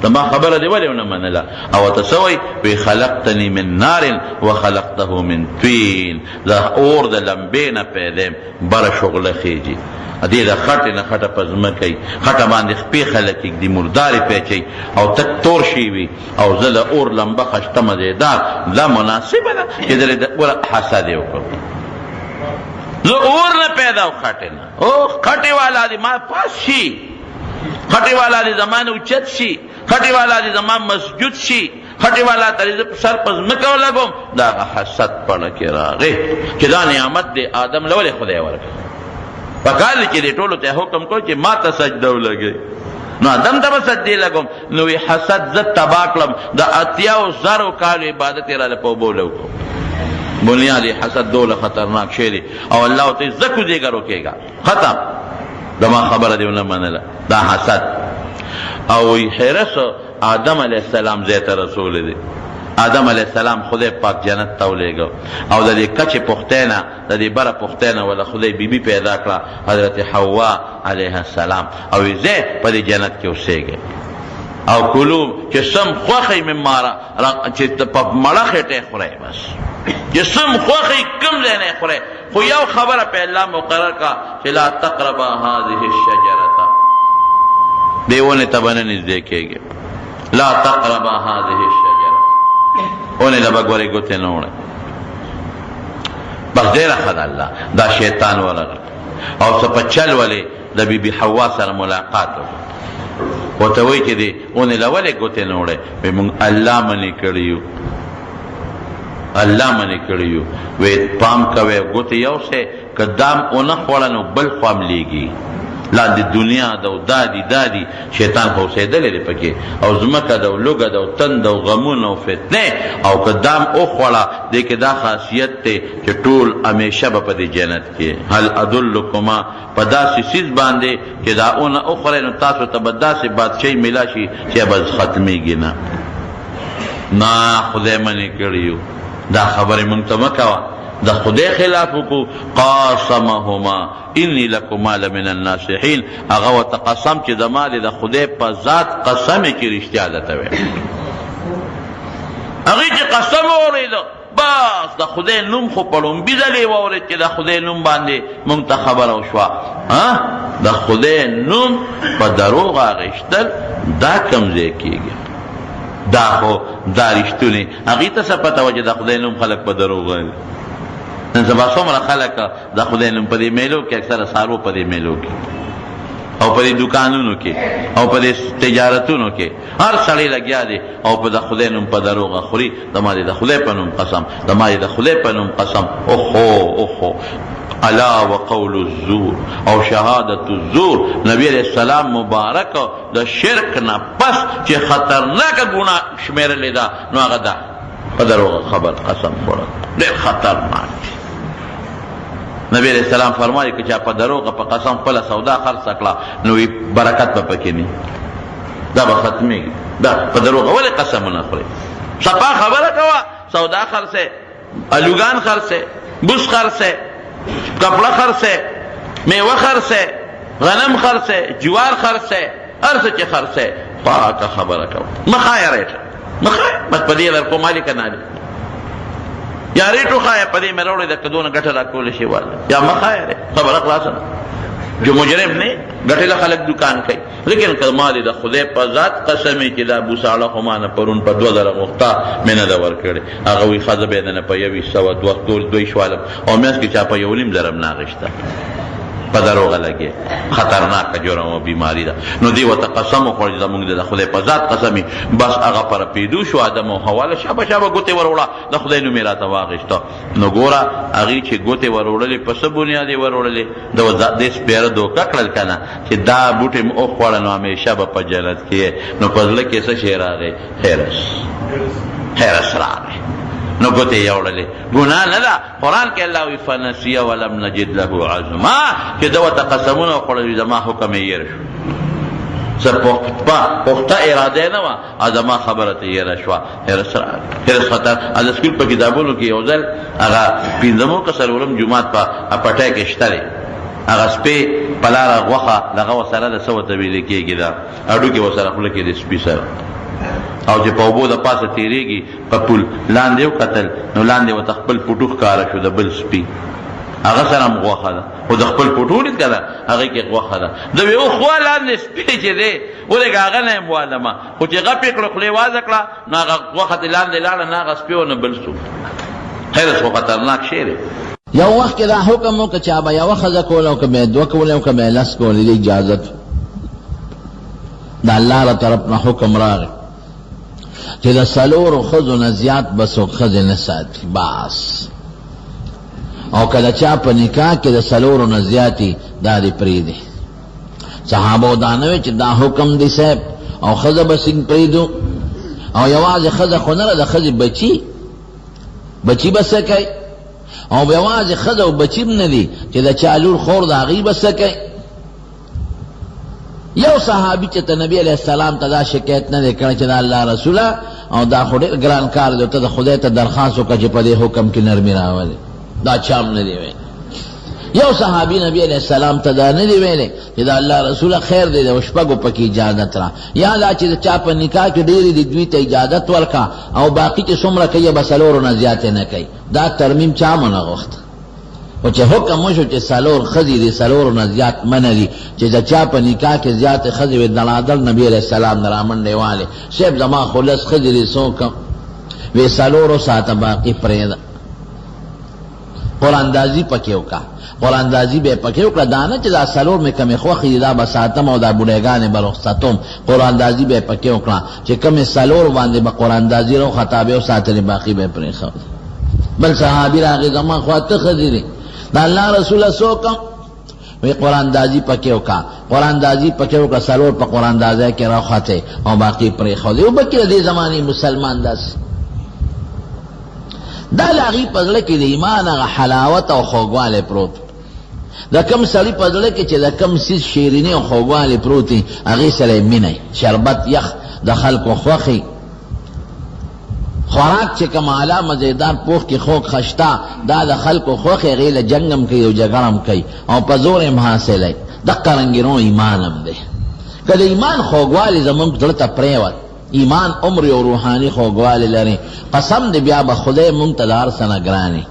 زما خبره دی ولې ونه منله او ته څه وایي وی خلقتني من نار وخلقته من طین د اور د لمبې نه پیدا یم بره شغله خیږي دې د خټې نه خټه په ځمکه یي خټه باندې خپې خلک ږدي مردارې پیچوي او تک تور شي وي او زه د اور لمبه خشته مزېدار دا مناسبه ده چې د حسد یې وکړم زه اور نه پیدا و خټې نه او خټې والا دې ما پاس شي خټې والا دې زما نه اوچت شي خټې والا دې زما مسجود شي خټې والا ته دې سر په ځمکه ولګوم دا هغه حسد پړه کې راغی چې دا نعمت دې آدم له ولې خدای ورکړ پکار دی چې دې ټولو ته حکم کو چې ما ته سجده ولګئ نو آدم ته به سجدې لګوم نو وی حسد زه تباه کړم د 80,000 کالو عبادت یې راله په اوبو لوکړو بنیاد حسد دوله خطرناک شی دی او الله ورته زه کوزېږه روکېږه ختم زما خبره دې ونه منله دا حسد او وی حرص آدم علیه السلام ځای ته رسولی دی آدم علیه السلام خدای پاک جنت ته ولېږه او د دې کچې پختۍ نه د دې بره پختۍ نه وله خدای بیبي پیدا کړه حضرت حوا علیه السلام او ځای په دې جنت کې اوسېږي او کلو چې سم خوښئ مما چې په مړه خېټه خورئ بس چې سم خوښئ کوم ځای نه خورئ خو یو خبره په الله مقرر کړه چې لا تقربا هذه الشجرة دې ونې ته به نه نږدې کېږي لا تقربا هذه الشجرة اونې له به ګورې ګوتې نه وړئ بس ډېره ښه ده الله دا شیطان ورغی او څه په چل ولې د بیبي حوا سره ملاقات وکړو ورته وایي چې دې اونې له ولې ګوتې نه وړئ وایي موږ الله منې کړي یو الله منې کړي یو وایي پام کوئ ګوتې یو شی که دام ونه خوړه نو بل خوا هم لیږي لاندې دنیا ده او دادي شیطان خو اوسېدلی دی پکې او ځمکه ده او لوږه ده او تند او غمونه او فتنې او که دام وخوړه دې کې دا خاصیت دی چې ټول همیشه به په دې جنت کې هل ادلکما په داسې څیز باندې چې دا اونه وخورئ نو تاسو ته به داسې بادشاهي میلا شي چې بس ختمېږي نه خدای منې کړي یو دا خبرې موږ ته مه کوه د خدای خلاف وکړو قاسمهما انی لکما لمن الناصحین هغه ورته قسم چې زما د خدای په ذات قسم یې چې رښتیا درته ویل هغې چې قسم واورېده بس د خدای نوم خو په لومبي ځلې واورېد چې د خدای نوم باندې موږ ته خبره وشوه د خدای نوم په دروغ اخیستل دا کوم ځای کېږي دا خو دا رښتونې هغې ته څه پته وه چې د خدای نوم خلک په دروغ وایي نن سبا څومره خلک د خدای نوم په دې میلو کې اکثره څارو په دې میلو کې او په دې دوکانونو کې او په دې تجارتونو کې هر سړی لګیا دی او په د خدای نوم په دروغه خوري زما د خدای په نوم قسم زما د خدای په نوم قسم اوهو الا وقول الزور او شهادت الزور نبی علیہ السلام مبارک د شرک نه پس چې خطرناکه ګناه شمیرلې ده نو هغه ده په دروغه خبر قسم خوړل ډېر خطرناک دی نبی علیہ السلام فرمایي که چا په دروغه په قسم خپله سودا خرڅه کړه نو برکت به پکې نه دا به ختمېږي دا په دروغه ولې قسمونه خوري صفا خبره کوه سودا خرڅې الوګان خرڅې بوس خرڅې کپړه خرڅې میوه خرڅې غنم خرڅې جوار خرڅې هر څه چې خرڅې پاکه خبره کوه مه خایه ریټه مه خایه بس په دې درکو مالي که نه دی یا ریټو خایه په دې مې راوړې ده که دونه ګټه راکولی شي واله یا مه خایه خبره خلاصه نه جو مجرم نه ګټې له خلک دکان کوي لیکن که ما دې د خدای په ذات قسم چې دا بوساړه خو ما نه پرون په 2000 غوښته مې نه ده ورکړې هغه وایي ښځه به یې نه په 1,200 دوی شوالم او میاشت کې چا په 1.5 زره نه اخېسته په دروغه لګې خطرناکه جرم او بیماري ده نو دې ورته قسم وخوړ چې زمونږ د خدای په ذات قسم بس هغه په رپېدو شو آدم او حوا له شابه ګوتې ور وړه د خدای نوم یې راته واخېسته نو ګوره هغې چې ګوتې ور وړلې په څه بنیاد یې ور وړلې دې سپېره دوکه کړل که نه چې دا بوټې م وخوړه نو همیشه به په جنت کې نو په زړه کې څه شی راغی حرص راغی نو ګوتې یې وړلې ګناه نه ده قرآن کې الله وایي فنسیه ولم نجد له عزما چې ده ورته قسمونه وخوړل زما حکم یې هېر شو څه پخته اراده نه وه زما خبره ته هېره شوه حرص خطر د سکول په کتابونو کې یو ځل هغه پنځمو که څلورم جومات په پټی کې شته دی هغه سپی په لاره غوښه دغه ورسره د څه ورته ویلې کېږي دا هډوکې ورسره خوله کې د سپي سره او چې په اوبو د پاسه تیریږي په پل لاندې وکتل نو لاندې ورته خپل پټو ښکاره شو د بل سپي هغه سره هم غوښه ده خو د خپل پټو لید که ده هغې کې غوښه ده د وی خوا لاندې سپی چې دی ولږه هغه نه یې موالمه خو چې غپې کړه خولې وازه کړه نو هغه غوښه دې لاندې لاړه نه هغه سپي و نه بل څوک خیر خو خطرناک شی دی یو وخت کې دا حکم و که چا به یوه ښځه کوله او که به یې دوه کولې او که به یې لس کولې د اجازت د الله له طرف نه حکم راغی چې د څلورو ښځو نه زیات به څوک ښځې نه ساتي بس او که د چا په نکاح کې د څلورو نه زیاتي دا دې پرېږدي صحابو دا نه وی چې دا حکم دی صاحب او ښځه به څنګه پرېږدو او یوازې ښځه خو نه ده د ښځې بچي به څه کوي او یوازې ښځه او بچي هم نه دي چې د چا لور خور د هغې به څه کوي یو صحابي چې ته نبي علیه السلام ته دا شکایت نه دی کړی چې دا الله رسوله او دا خو ډېر ګران کار دی ته د خدای ته درخواست وکړه چې په دې حکم کې نرمي راولي دا چا هم نه دی ویلی یو صحابي نبی علیه السلام ته دا نه دی ویلی چې دا الله رسوله خیر دی د شپږو پکې اجازت را یا دا چې د چا په نکاح کې ډېرې دي دوی ته اجازت ورکړه او باقي چې څومره کوي به څلورو نه زیاتې نه کوي دا ترمیم چا منه غوښته او چې حکم وشو چې څلور ښځې دي څلورو نه زیات منه دي چې د چا په نکاح کې زیاتې ښځې وي دړادړ نبي علیه السلام نه رامنډې والې صاحب زما خو لس ښځې دي څو کم وی څلورو ساته باقي پرېږده قراندازي پکې وکړه قراندازي به یې پکې وکړه دا نه چې دا څلور مې کمې خوښې دي دا به ساتم او دا بوډېګانې به رخصتوم قراندازي به یې پکې وکړه چې کمې څلور باندې به قراندازي راوخطا به یې وساتلې باقي به یې پرېښودې بل صحابي راغی زما خوا ته ښځې دي د الله رسوله څه وکړم وی قراندازي پکې وکړه قراندازي پکې وکړه څلور په قراندازۍ کې راوخوتې او باقي پرېښودې او بلکې د دې زمانې مسلمان داسې دا له هغې په زړه کې د ایمان هغه حلاوت او خوږوالی پروت د کم سړي په زړه کې چې د کم څیز شیریني او خوږوالی پروت وي هغې سره یې مینه شربت یخ د خلکو خوښې خوراک چې کوم اعلی مزیدار پوخ کې خوږ خشته دا د خلکو خوښې هغې له جنګ هم کوي او جګړه هم کوي او په زور هم حاصلی دقه رنګینو ایمان هم دی که د ایمان خوږوالی زمونږ زړه ته پرېوت ایمان عمر او روحانی خوږوالی لري قسم دی بیا به خدای مونږ ته د هر څه نه ګراني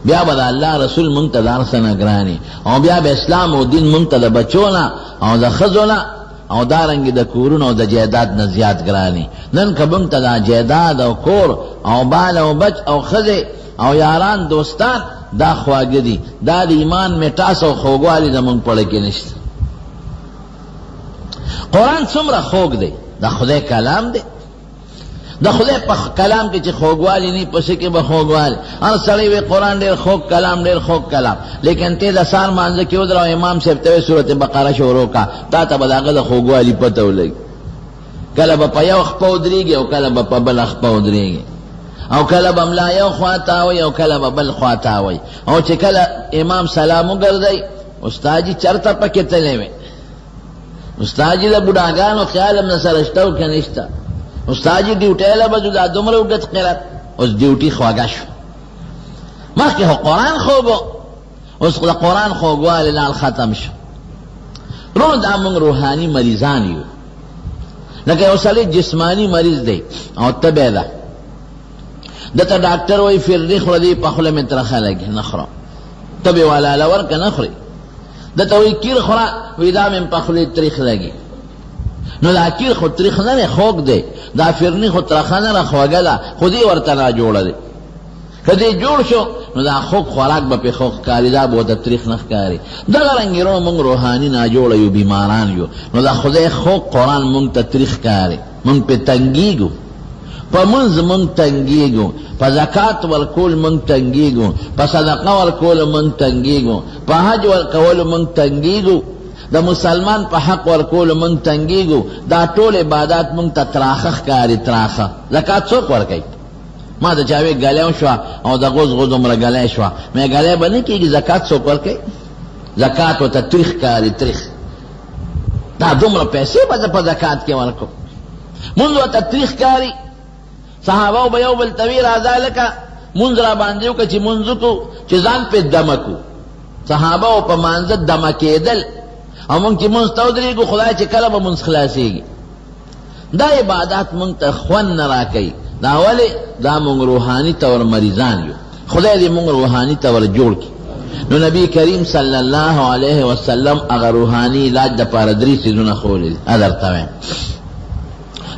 بیا به د الله رسول مونږ ته د هر څه نه ګراني او بیا به اسلام او دین مونږ ته د بچو نه او د ښځو نه او دارنګې د کورونو او د جایداد نه زیات ګراني نن که مونږ ته دا جایداد او کور او بال او بچ او ښځې او یاران دوستان دا خواږه دي دا د ایمان مټاس او خوږوالی زمونږ په کې نشته قرآن څومره خوږ دی دا خدای کلام دی د خدای په کلام کې چې خوږوالی نه پسې کې به خوږوالی هر سړی وی قرآن ډېر خوږ کلام ډېر خوږ کلام لیکن ته د سهار مانځه کې ودرو امام صاحب ته سورت بقره شروع کا تا ته به د هغه د خوږوالي پته ولګي کله به په یو خپه ودرېږي او کله به په بله خپه ودرېږي او کله به ملا یو خوا تاوی او کله به بل خوا تاوی او چې کله امام سلام وګرځئ استاد جي چرته پکې تللی وی استاد جي د بوډاګانو خیال هم نه سره شته او که نشته استاد جي ډیوټۍ له بجو دا دومره اوږد قرت اوس ډیوټي خواږه شو مخکې خو قرآن خوږ اوس د قرآن خوږوالی لال ختم شو رونو دا مونږ روحاني مریضان یو لکه یو سړی جسماني مریض دی او تبی ده دته ډاکټر وایي فرني خوره دی په خوله مې ترخه لګي نه خورم تبې والا له ورکه نه خوري دته وایي کیر خوره وایي دا مې په خولې تریخ لګي نو دا کیر خو تریخ نه دی خوږ دی دا فرني خو ترخه نه ده خوږه ده خو دې ورته ناجوړه دی که دې جوړ شو نو دا خوږ خوراک به پې خوږ ښکاري دا به ورته تریخ نه ښکاري دغه رنګې رو مونږ روحاني ناجوړه یو بیماران یو نو دا خدای خوږ قرآن مونږ ته تریخ ښکاري مونږ پې تنګېږو په منځ مونږ تنګېږو په زکات ورکول مونږ تنګېږو په صدقه ورکول مونږ تنګېږو په حج ورکولو مونږ تنګېږو د مسلمان په حق ورکولو مونږ تنګېږو دا ټول عبادات مونږ ته تراخه ښکاري تراخه زکات څوک ورکوي ما د چاوی ګلی شوه او د غوز غوز عمره ګلی شوه مې ګلی به نه کېږي زکات څوک ورکوي زکات ورته تریخ ښکاري تریخ دا دومره پیسې به زه په زکات کې ورکړم مونځ ورته تریخ ښکاري صحابو به یو بل ته وي راځه لکه مونځ را باندې وکړه چې مونځ وکړو چې ځان پې دمه کړو صحابو په مانځه دمه کېدل او مونږ چې مونځ ته ودرېږو خدای چې کله به مونځ خلاصېږي دا عبادات مونږ ته خوند نه راکوي. دا ولې؟ دا مونږ روحاني طور مریضان یو. خدای دې مونږ روحاني طور جوړ کړي. نو نبی کریم صلی الله علیه وسلم هغه روحاني علاج د پاره 3 څیزونه ښوولي دي. درته وایم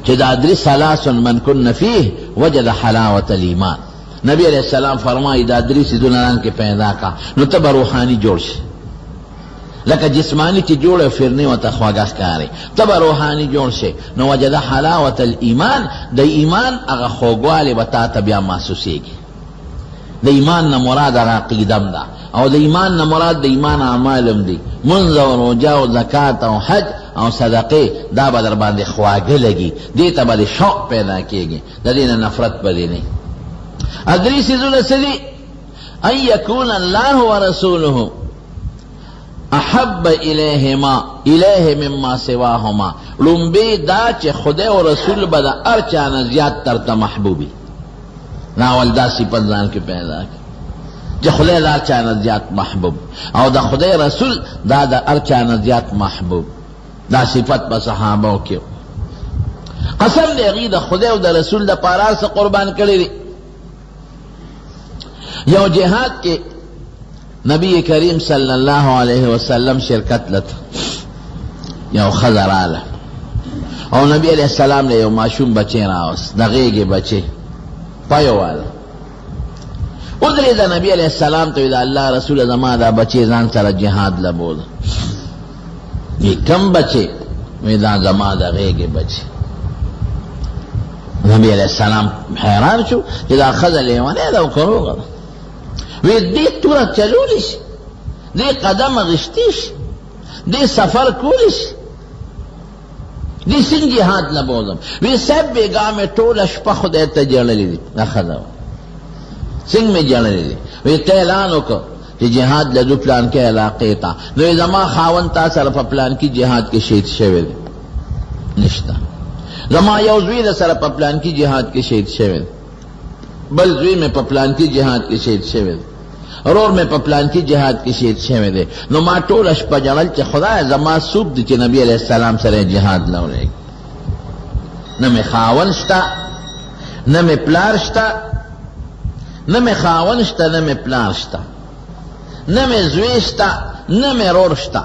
چې دا 3 ثلاث من کن فیه وجد حلاوة الایمان. نبی علیہ السلام فرمایي دا 3 څیزونه ران کې پیدا کا نو ته به روحاني جوړ شي. لکه جسمانی چې جوړه فرنی و ته خواږه ښکاري، ته به روحاني جوړ شي. نو وجد حلاوة الایمان، د ایمان هغه خوږوالی به تا ته بیا محسوسېږي. د ایمان نه مراد هغه عقیدم ده، او د ایمان نه مراد د ایمان اعمالم دي. منځ او روژه او زکات او حج او صدقې دا به در باندې خواږه لګي، دې ته به د شوق پیدا کېږي، د دې نه نفرت به دې نه. درې څیزونه څه دي؟ ان یکون الله ورسوله احب الیه مما سواهما. لومبی دا چې خدای او رسول به د هر چا نه زیات ترته محبوبي. ناول دا صفت ځان کې پیدا کړي چې خدای د هر چا نه زیات محبوب، او د خدای رسول دا د هر چا نه زیات محبوب. دا صفت په صحابو کې. قسم دی هغوی د خدای او د رسول د پاره هر څه قربان کړي دي. یو جهاد کې نبی کریم صلی الله علیه وسلم شرکت لته، یو ښځه راله او نبی علیہ السلام له یو ماشوم بچی راوست، د غېږې بچی پایواله. ودرېده نبی علیہ السلام ته وی د الله رسوله زما دا بچی ځان سره جهاد له بوځه. وی کم بچی؟ وی دا زما د غېږې بچی. نبی علیہ السلام حیران شو چې دا ښځه لیونۍ ده او که روغه ده. وی دې توره چلولی شي، دې قدم اغشتی شي، دې سفر کولی شي، دې څنګه جهاد نه بوځم؟ وی صاحب بیګا مې ټوله شپه خدای ته ژړلې دي. دا ښځه څنګه مې ژړلې دي؟ وی ته اعلان وکړه چې جهاد لدو پلان کې علاقې ته. نو زما خاوند تا سره په پلان کې جهاد کې شهید شوی دی؟ نشته. زما یو زوی د سره په پلان کې جهاد کې شهید شوی دی، بل زوی میں په پلان کې جهاد کې شهید شوی دی، رور میں په پلان کې جهاد کې شهید شوی دی. نو ما ټوله شپه ژړل چې خدای زما څوک دی چې نبی علیہ السلام سره جهاد نه ولېږي. نه مې خاوند شته، نه مې پلار شته، نه مې خاوند شته، نه مې پلار شته، نه مې زوی شته، نه مې رور شته.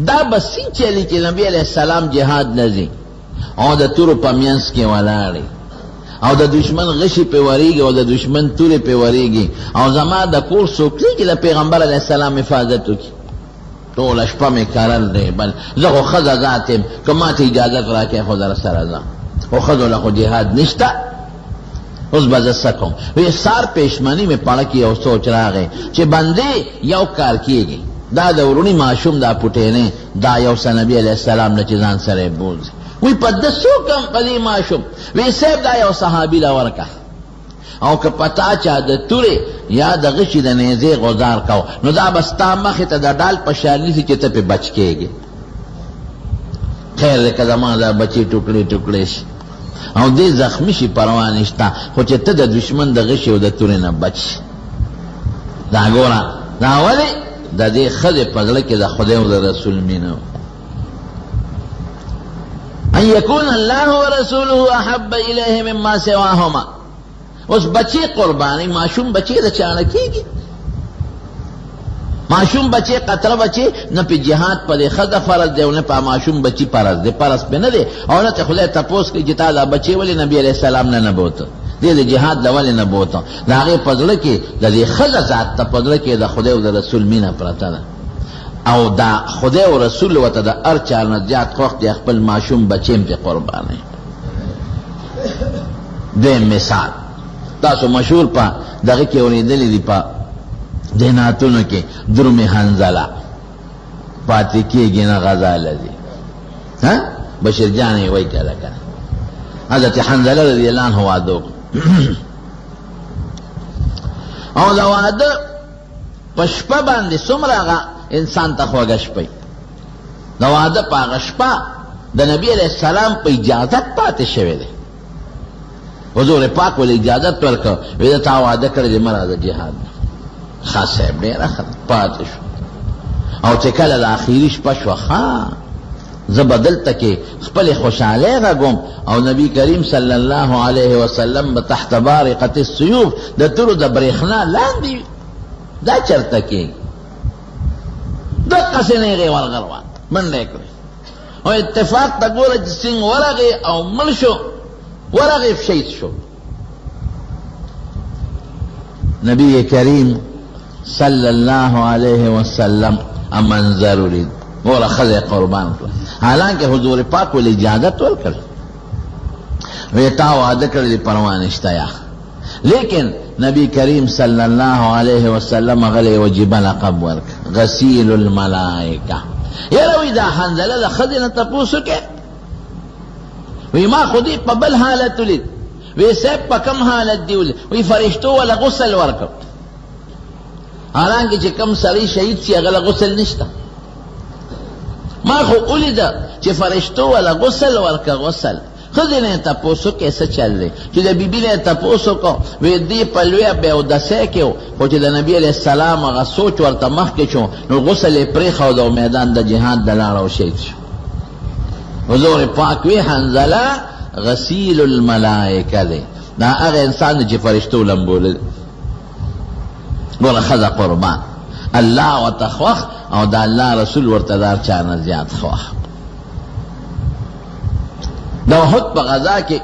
دا به څنګه چلي چې نبی علیہ السلام جهاد نه ځي او د تورو په منځ کې ولاړ او د دشمن غشي پې ورېږي او د دشمن تورې پې ورېږي او زما د کور څوک دی چې د پیغمبر علیه السلام حفاظت وکړي. ټوله شپه مې کرل دی، بل زه خو ښځه ذات یم، که ما ته اجازت راکړې خو در سره ځم، خو ښځو له خو جهاد نشته. اوس به زه څه کوم؟ وی سار پېشمني مې پړه کې یو سوچ راغی چې بندې یو کار کېږي، دا د ورونی ماشوم دا پټېنې دا یو څه نبي علیه السلام نه چې ځان سره یې بوځي. وی په ده څوکم په دې ماشوم؟ وی صاحب دا یو صحابي له ورکه، او که پتا چا د تورې یا د غشي د نیزې غزار کو نو دا به ستا مخې ته د ډال په شان نیسي چې ته پې بچ کېږي. خیر دی که زما دا بچې ټوکړې ټوکړې شي او دې زخمي شي پروا نشته، خو چې ته د دشمن د غشي او د تورې نه بچ شي. دا ګوره دا ولې د دې ښځې په زړه کې د خدای او د رسول مینه. ان یکون الله ورسوله احب الیه مما سواهما. اوس بچی قربانی، معصوم بچی د چانه کېږي؟ معصوم بچی قطره بچی نه په جهاد په دې ښځه فرض دی او نه په معصوم بچی فرض دی، فرض پې نه دی. او نه ته خدای تپوس کوي چې تا دا بچی ولې نبي علیه السلام نه بوته، دې د جهاد له ولې نه بوته؟ د هغې په زړه کې د دې ښځه ذات ته په زړه کې د خدای او د رسول مینه پرته ده، او دا خدای او رسول ورته د هر چا نه زیات خوښ دی، خپل معصوم بچی هم پې قربانوي. دویم مثال تاسو مشهور په دغه کې اورېدلي دي، په دیناتونو کې درم حنظله پاتې کېږي نه غذا لذي، بشیر جان یې وایي کله کله. حضرت حنظله رضی الله عنه واده وکړ او د واده په شپه باندې څومره هغه انسان ته خوږه شپه د واده په هغه شپه د نبي علیه السلام په اجازت پاتې شوی دی. حضور پاک ولې اجازت ورکړه، وی د تا واده کړی دی مه راځه جهاد. ښه صاحب ډېره ښه پاتې شو. او چې کله د اخري شپه شوه زبدل تکي خپل خوشاله غوم او نبی کریم صلی الله علیه وسلم تحت بارقه السيوف د تر د برېخنا لاندې دا چرته کې د قسنه غي ورغروان منډه کړ او اتفاق ته ګوره چې څنګه ورغه او مړ شو ورغه شهید شو نبی کریم صلی الله علیه وسلم منظر لري ګوره خزه قربان کړ حالانکه حضور پاک ول اجازت ورکړ ویتا وعده کړی پروا نشته یا لیکن نبی کریم صلی اللہ علیہ وسلم غلی وجب لقب ورک غسیل الملائکہ یروی دا حنزلہ دا خدنا تپوسو کے وی ما خودی پا بل حالت لید وی سیب پا کم حالت دیولی وی فرشتو والا غسل ورک حالانکہ چی کم سری شہید سی اغلا غسل نشتا ما خو اولی دا چی فرشتو والا غسل ورک غسل خزی نے تپوسو کیسے چل رہے چی دا بی بی نے تپوسو کو وی دی پلوی بے او دسے کیو خو چی دا نبی علیہ السلام اگا سوچ ورطا مخ کے چو نو غسل پریخو دا میدان دا جہاد دلارا و شید شو حضور پاک وی حنزلہ غسیل الملائکہ دے دا اگا انسان چی فرشتو لنبول گولا خزا قربان اللہ و تخوخ او دا اللہ رسول ورطدار چانا زیاد خواہ دا احد پا غزا کے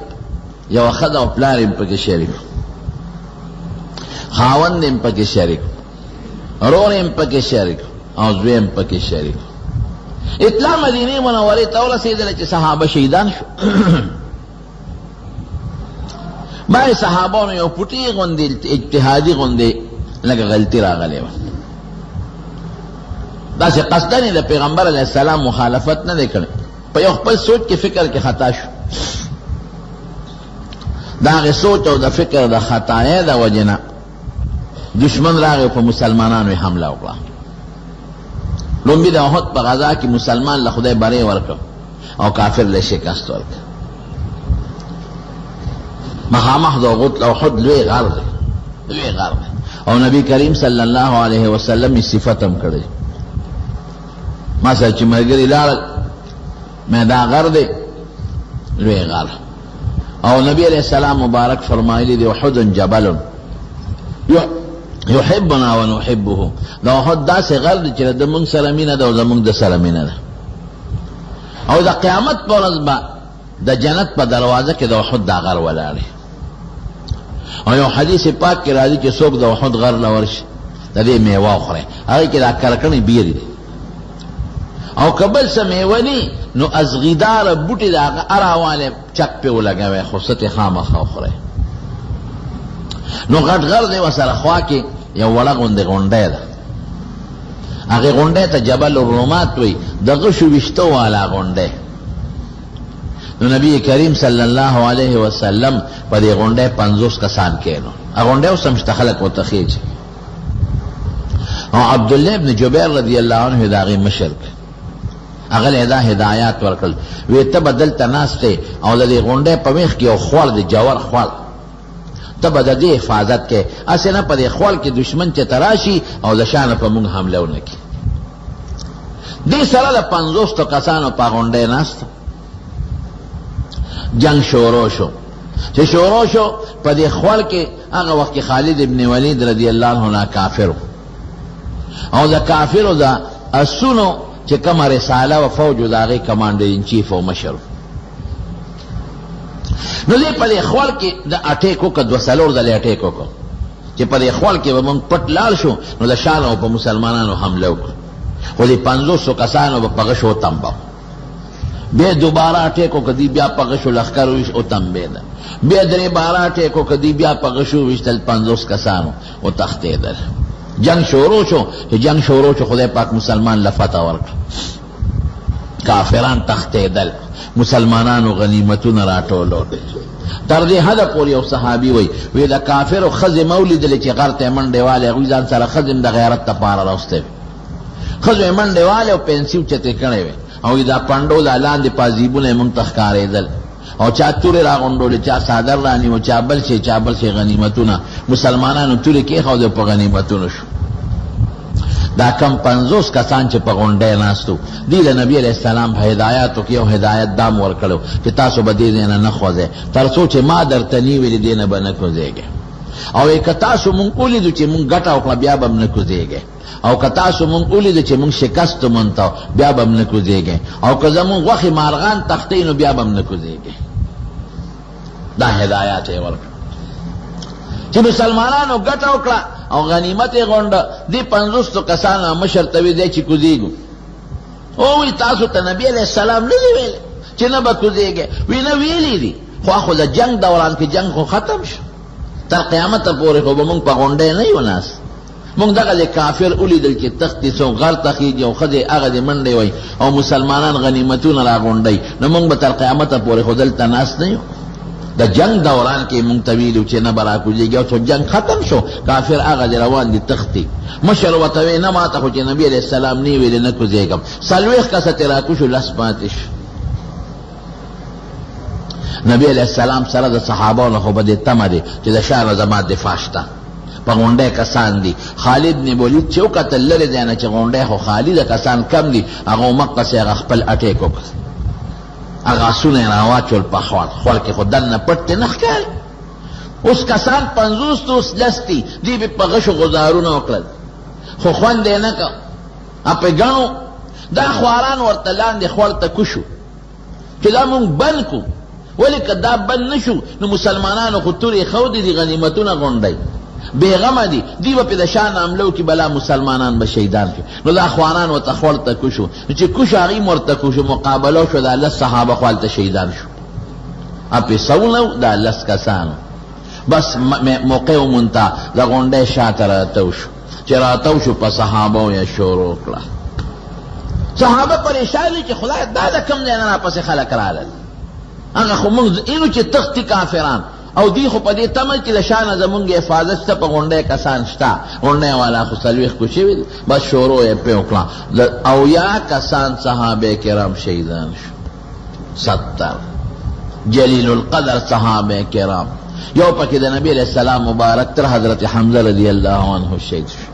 یو خدا و پلارم پا کے شریک خاوندم پا کے شریک رورم پا کے شریک او زویم پا کے شریک اطلاع مدینی منوری تولا سیدل چی صحابہ شہیدان شو بائی صحابانو یو پوٹی غندی اجتحادی غندی لگا غلطی را غلی دا سے قصدنی دا پیغمبر علیہ السلام مخالفت نہ دے کرے پا یو خپل سوچ کے فکر کے خطا شو دا غی سوچ او دا فکر دا خطایه دا وجنا دشمن راغی پا مسلمانانو حملہ اکلا لنبی دا احد پا غزا کی مسلمان لخدای بری ورکم او کافر لے شکست ورکم مخامخ دا غطل احد لوی غار دے او نبی کریم صلی اللہ علیہ وسلم صفتم کردے مثلا چی مرگری لارل میں دا غر دے لوی غار او نبی علیہ السلام مبارک فرمائلی دی احد جبل یحبنا و نحبه دا احد دا سے غر دی چی دا منگ سلمین دا و دا منگ دا سلمین دا او دا قیامت پورز با دا جنت پا دروازہ کے دا احد دا غر ولارے او یو حدیث پاک کی راضی چی سوک دا احد غر لورش دا دی میوہ خورے اگر کی دا کرکنی بیر دی او قبل سے میونی نو از غیدار بوٹی دا اراوالے چک پہ لگا وے خصت خام خورے نو غٹ غر دے وسر خوا کے یا وڑا گندے گنڈے دا اگے گنڈے تا جبل الرومات وی دا غشو وشتو والا گنڈے نو نبی کریم صلی اللہ علیہ وسلم پا دے گنڈے 50 کسان کینو اگنڈے و سمشت خلق و تخیج او عبداللہ ابن جبیر رضی اللہ عنہ داغی مشرک اغل ادا ہدایات ورکل وی تب دل تناستے او دا دی غنڈے پمیخ کی او خوال دی جوار خوال تب دا دی حفاظت کے اسے نا پا دی خوال کی دشمن چے تراشی او دا شان پا مونگ حملو نکی دی سرا دا 50 کسانو پا غنڈے ناستا جنگ شورو شو چے شورو شو پا دی خوال کے اگا وقت خالد ابن ولید رضی اللہ عنہ کافر او دا کافر دا اسونو چه کم رساله و فوج داغی کمانڈر ان چیف و مشر نو دی پا دی اخوال کی دا اٹیکو کا دو سلور دا لی اٹیکو کو چه پا دی اخوال کی ومن پت لال شو نو دا شانو پا مسلمانانو حملو کو خو دی 500 کسانو پا پغشو تنباو بے دوبارہ اٹیکو کدی بیا پغشو لخکرویش او تنبے دا بے دری بارہ اٹیکو کدی بیا پغشو ویشتل 50 کسانو او تختے در جنگ شروع شو کہ جنگ شروع شو خدای پاک مسلمان لفتح ورک کافران تختے دل مسلمانانو غنیمتون راٹولو تر دی حد پوری او صحابی وی دا کافر و خز مولد لی چی غرط منڈے والے غویزان سر خزم دا غیرت تا پارا روستے خز منڈے والے و پینسیو چتے کنے وی او دا پندو دا لاند پازیبون منتخ کارے دل او چا توری را غنڈولی چا صادر رانی و چا بل سے غنیمتونا مسلمانانو توری کی خود پا غنیمتونو شو دا کم 50 کسان چې په غونډه ناستو دی له نبی علیہ السلام هدایاتو کې او هدایت دام ورکړو چې تاسو به دې نه خوځئ تر څو چې ما درته نی ویل دې نه به نه کوزېږئ او که تاسو مونږ ولیدو چې مونږ ګټه وکړه بیا به نه کوزېږئ او که تاسو مونږ ولیدو چې مونږ شکست مونته بیا به نه کوزېږئ او که زمونږ غوښې مارغان تختی نو بیا به نه کوزېږئ دا هدایات یې ورکړه چې مسلمانانو ګټه وکړه او غنیمت یې غونډه دې 50 کسانو مشر ته وی دی چې کوزېږو او وی تاسو ته نبی علیہ السلام نه دی ویلی چې نه به کوزېږئ وی نه ویلی دي خو د جنگ دوران کې جنگ خو ختم شو تر قیامت پورې خو به مونږ په غونډه نه یو ناست مونږ دغه کافر ولیدل چې تختی څو غر تخیږي او ښځې هغه د منډې وایي او مسلمانان غنیمتونه راغونډوي نو مونږ به تر قیامت پورې خو دلته ناست نه یو د جنگ دوران کې مونږ ته ویلو چې نه به راکوزېږي او څو جنگ ختم شو کافر هغه دی روان دي تختی مشر ورته وایي نه ماته خو چې نبي علیہ السلام نه ویلې نه کوزېږم 40 کسه ترې راکوشو 10 پاتې شو نبی علیہ السلام سره د صحابانو خو به دې تمه دی چې د شا نه زما دفاع شته په غونډه کسان دي خالد بن ولید چې وکتل لرې دی نه چې غونډه خو خالی د کسان کم دي هغه مقصې هغه خپل اټیک وکړ هغه آسونه یې راواچول په خوړ کې خو دننه پټ نه ښکاري اوس کسان 50 اوس لستي دي به په غشو غزارونه وکړل خو خوند یې نه کو اپې ګڼو دا خواران ورته لاندې خوړ ته کوشو چې دا مونږ بند کو ولی که دا بند نشو نو مسلمانانو خو تورې خودې دي غنیمتونه غونډی بېغمه دي دی به پې د شان حملو کې بلا مسلمانان به شهیدان شو نو دا خوانان ورته خوړ ته کوشو نو چې کوشو هغې م ورته کوشو مقابله شو دا 10 صحابه خو هلته شهیدان شو اپې سونو دا 10 کسانو بس موقع ومونته د غونډۍ شاته راتو شو چې راتو شو په صحابو یې شروع کړه صحابه پریشان دي چې خدای دا د کوم ځای نه راپسې خلک رالل هغه خو مونږ اینو چې تختی کافران او دی خو په دې تمه چې د شانه زمونږ حفاظت شته په غونډۍ کسان شته غونډۍ والا خو 40 کو شوي دي بس شروع یې پې وکړه د 80 کسان صحابه کرام شهیدان شو 70 جلیل القدر صحابه کرام یو پکې د نبی علیہ السلام مبارک تر حضرت حمزه رضی الله عنه شهید شو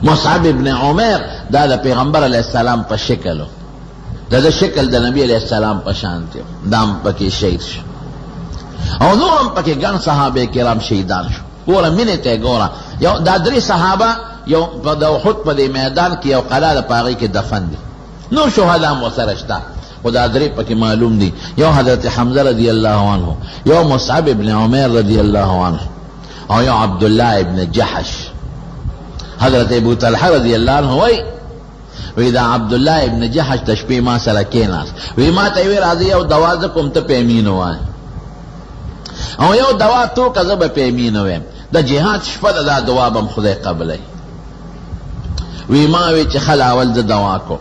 مصعب ابن عمر دا د پیغمبر علیہ السلام په شکلو دا شکل د نبی علیہ السلام په شان دی دام پکې شهید شو او نور هم پکې ګڼ صحابه کرام شهیدان شو ګوره مینې ته ګوره یو دا 3 صحابه یو د احد په دې میدان کې یو قلعه د پاغې کې دفن دي نور شهدا هم ورسره شته خو دا 3 پکې معلوم دي یو حضرت حمزه رضی الله عنه یو مصعب ابن عمر رضی الله عنه او یو عبدالله ابن جحش حضرت ابو طلحه رضی الله عنه وی دا عبدالله ابن جحش د شپې ما سره کېناست وی ما ته وی راځي یو دوا زه کوم ته په امین ووایه او یو دوا توکه زه به په امین ویم د جهاد شپه ده دا دوا به م خدای قبلی وی ما وی چې خل اول زه دوا کو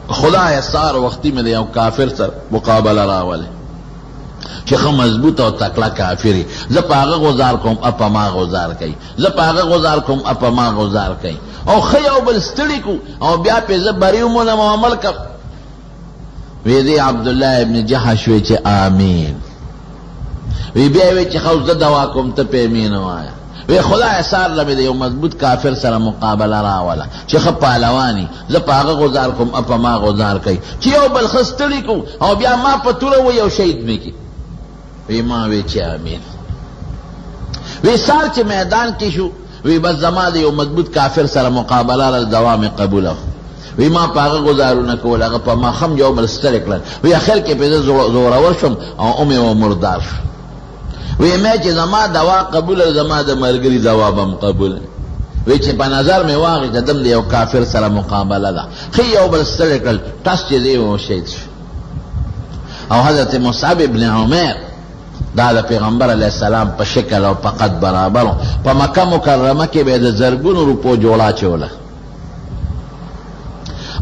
خدای سار وختي مې د یو کافر سره مقابله راولې چې ښه مضبوط او تکړه کافري زه په هغه غزار کوم اپه ما غزار کوي زه په هغه غزار کوم اپه ما غزار کوي او ښه یو بل ستړي کو او بیا پې زه بری ومونم او عمل کم وی دی عبدالله ابن جحش وی چې آمین وی بیا وی چې خو زه دوا کوم ته په امین وایه وی خدای سار لمې د یو مضبوط کافر سره مقابله راوله چې ښه پهلواني زه په هغه غزار کوم اپه ما غزار کوي چې یو بل ښه ستړي کو او بیا ما په توره وی او شهید مې کړي وی ما وی چې آمین وی سار چې میدان کې شو وی بس زما د یو مضبوط کافر سره مقابله را دوا مې قبوله وی ما په هغه گزارونه کول هغه په ماښام یو بل ستړی کړل وی اخر کې پې زه زورور شوم او مې و مردار شو وی مې چې زما دوا قبوله زما د ملګري دوا به م قبوله وی چې په نظر مې واخېستم د یو کافر سره مقابله ده ښه یو بل ستړی کړل ټس چې دی و شهید شو او حضرت مصعب ابن عمر دا د پیغمبر علیہ السلام په شکل او په قد برابر په مکه مکرمه کې به د زرګونو روپو جوړه چوله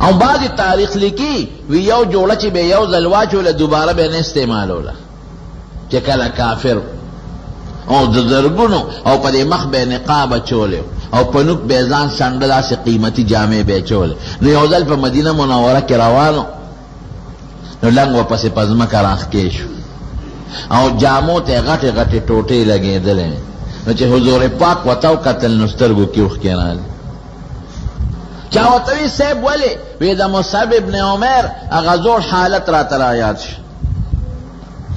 او بعضې تاریخ لیکي وی یو جوړه چې به یو ځل واچوله دوباره به نه استعمالوله چې کله کافر او د زرګونو او په دې مخ به نقاب اچولی او په نوک به ځان څنډه داسې قیمتي جامې به اچولې نو یو ځل په مدینه منوره کې روانو نو لنګ ورپسې په ځمکه راښکې شو او جامو ته غټې غټې ټوټې لګېدلې نو چې حضور پاک ورته وکتل نو سترګو کې اوښکې راغلې چا ورته وی صاحب ولې؟ وی د مصعب ابن عمر هغه زوړ حالت راته رایاد شو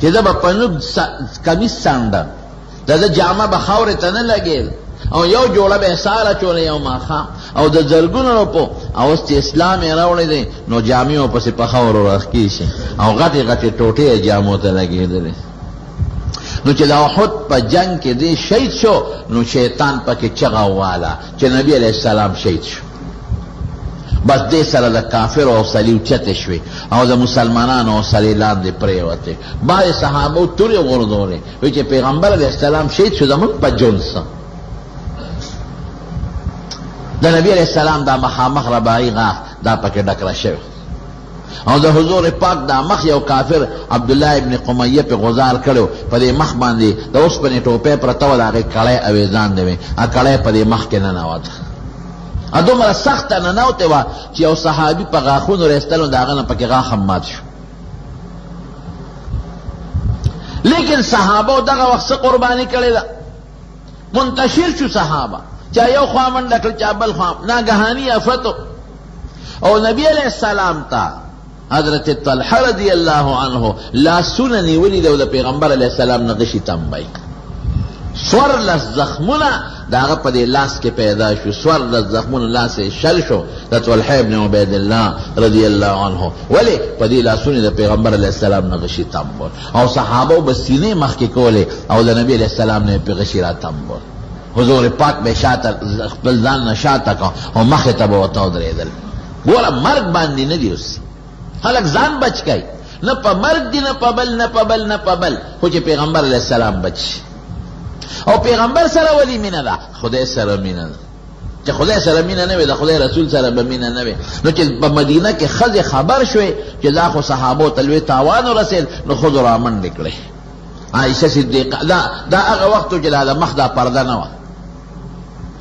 چې ده به په نوب کمیس څنډه د ده جامه به خاورې ته نه لګېد او یو جوړه به یې سهار اچوله یو ماښام او د زرګونو روپو او اوس چې اسلام یې راوړی دی نو جامې ورپسې په خاورو راښکې شي او غټې غټې ټوټې یې جامو ته لګېدلې. نو چې د احد په جنگ کې دی شهید شو نو شیطان پکې چغه واله چې نبی علیه السلام شهید شو. بس دې سره د کافرو حوصلې اوچتې شوې او د مسلمانانو حوصلې لاندې پرېوتې. بعضې صحابو تورې غورځولې وایي چې پیغمبر علیه السلام شهید شو زموږ په جون څه. د نبی علیه السلام دا مخامخ رباعي غاښ دا پکې ډکره شوی او د حضور پاک دا مخ یو کافر عبدالله ابن قمیه پې غزار کړی په دې مخ باندې د اوسپنې ټوپۍ پرته وه د هغې کړی اویزان دی وې کړی په دې مخ کې ننوته دومره سخته ننوتې وه چې یو صحابي په غاښونو رایستلو د هغه نه پکې غاښ هم مات شو. لیکن صحابو دغه وخت څه قرباني کړې ده؟ منتشر شو صحابه، چا یو خوا منډه کړه چا بل خوا، ناګهاني آفتو. او نبی علیہ السلام تا حضرت طلحه رضی اللہ عنہ لاسونه نیولي ده د پیغمبر علیہ السلام نه غشي تنبی سورلس زخمونه د هغه په دې لاس کې پیدا شو، سورلس زخمونه لاس یې شل شو د طلحه ابن عبید الله رضی اللہ عنہ. ولې په دې لاسونه د پیغمبر علیہ السلام نه غشي تنبول او صحابه به سینې مخکې کولې او د نبی علیہ السلام نه پې غشي را تنبول. حضور پاک به شاته خپل ځان نه شاته کا او مخې ته به ورته ودرېدل. ګوره مرګ باندې نه دی اوس، خلک ځان بچ کوي، نه په مرګ دی نه په بل نه په بل نه په بل، خو چې پیغمبر علیه السلام بچ او پیغمبر سره ولې مینه ده؟ خدای سره مینه ده. چې خدای سره مینه نه وي د خدای رسول سره به مینه نه وي. نو چې په مدینه کې ښځې خبر شوې چې دا خو صحابو ته لوی تاوان ورسېد نو ښځو رامنډې کړې. عایشه صدیقه دا هغه وخت و چې دا د مخ دا پرده نه وه،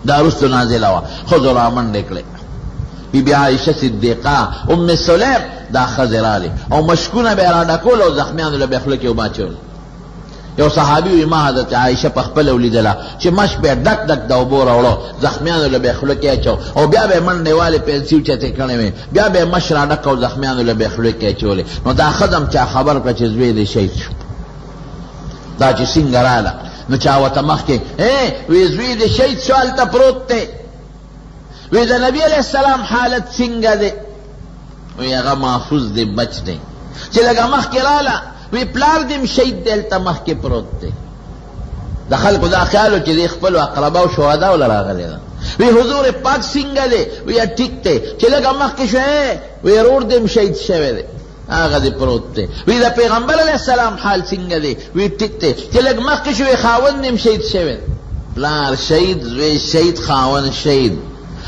دا وروستو نازله وه، ښځو رامنډې کړې. بی بی عائشہ صدیقہ ام سلیم دا ښځې رالې او مشکونه به یې راډکول او زخمیانو له به یې خوله کې اوبه اچول. یو صحابي وي ما حضرت عائشہ په خپله ولیدله چې مش به یې ډک ډک د اوبو راوړو، زخمیانو له به یې خوله کې اچو او بیا به یې منډې والې پنسي اوچتې کړې وې، بیا به یې مش راډک او زخمیانو له به یې خوله کې اچولې. نو دا ښځه هم چا خبر کړه چې زوی دې شهید شو. دا چې څنګه راله نو چا ورته مخکې وی زوی دې شهید شو هلته پروت دی، وی د نبی علیہ السلام حالت څنګه دی؟ وی هغه محفوظ دی بچ دی. چې لږه مخکې راله وی پلار دې شهید دی هلته مخکې پروت دی. د خلکو دا خیال و چې دی خپلو اقربا او شهداو له راغلی ده. وی حضور پاک څنګه دی؟ وی ټیک دی. چې لږه مخکې شو وی ورور دې شهید شوی دی هغه دې پروت دی. وی د پیغمبر علیہ السلام حال څنګه دی؟ وی ټیک دی. چې لږ مخکې شو خاوند دې شهید شوی دی. پلار شهید، زوی شهید، خاوند شهید،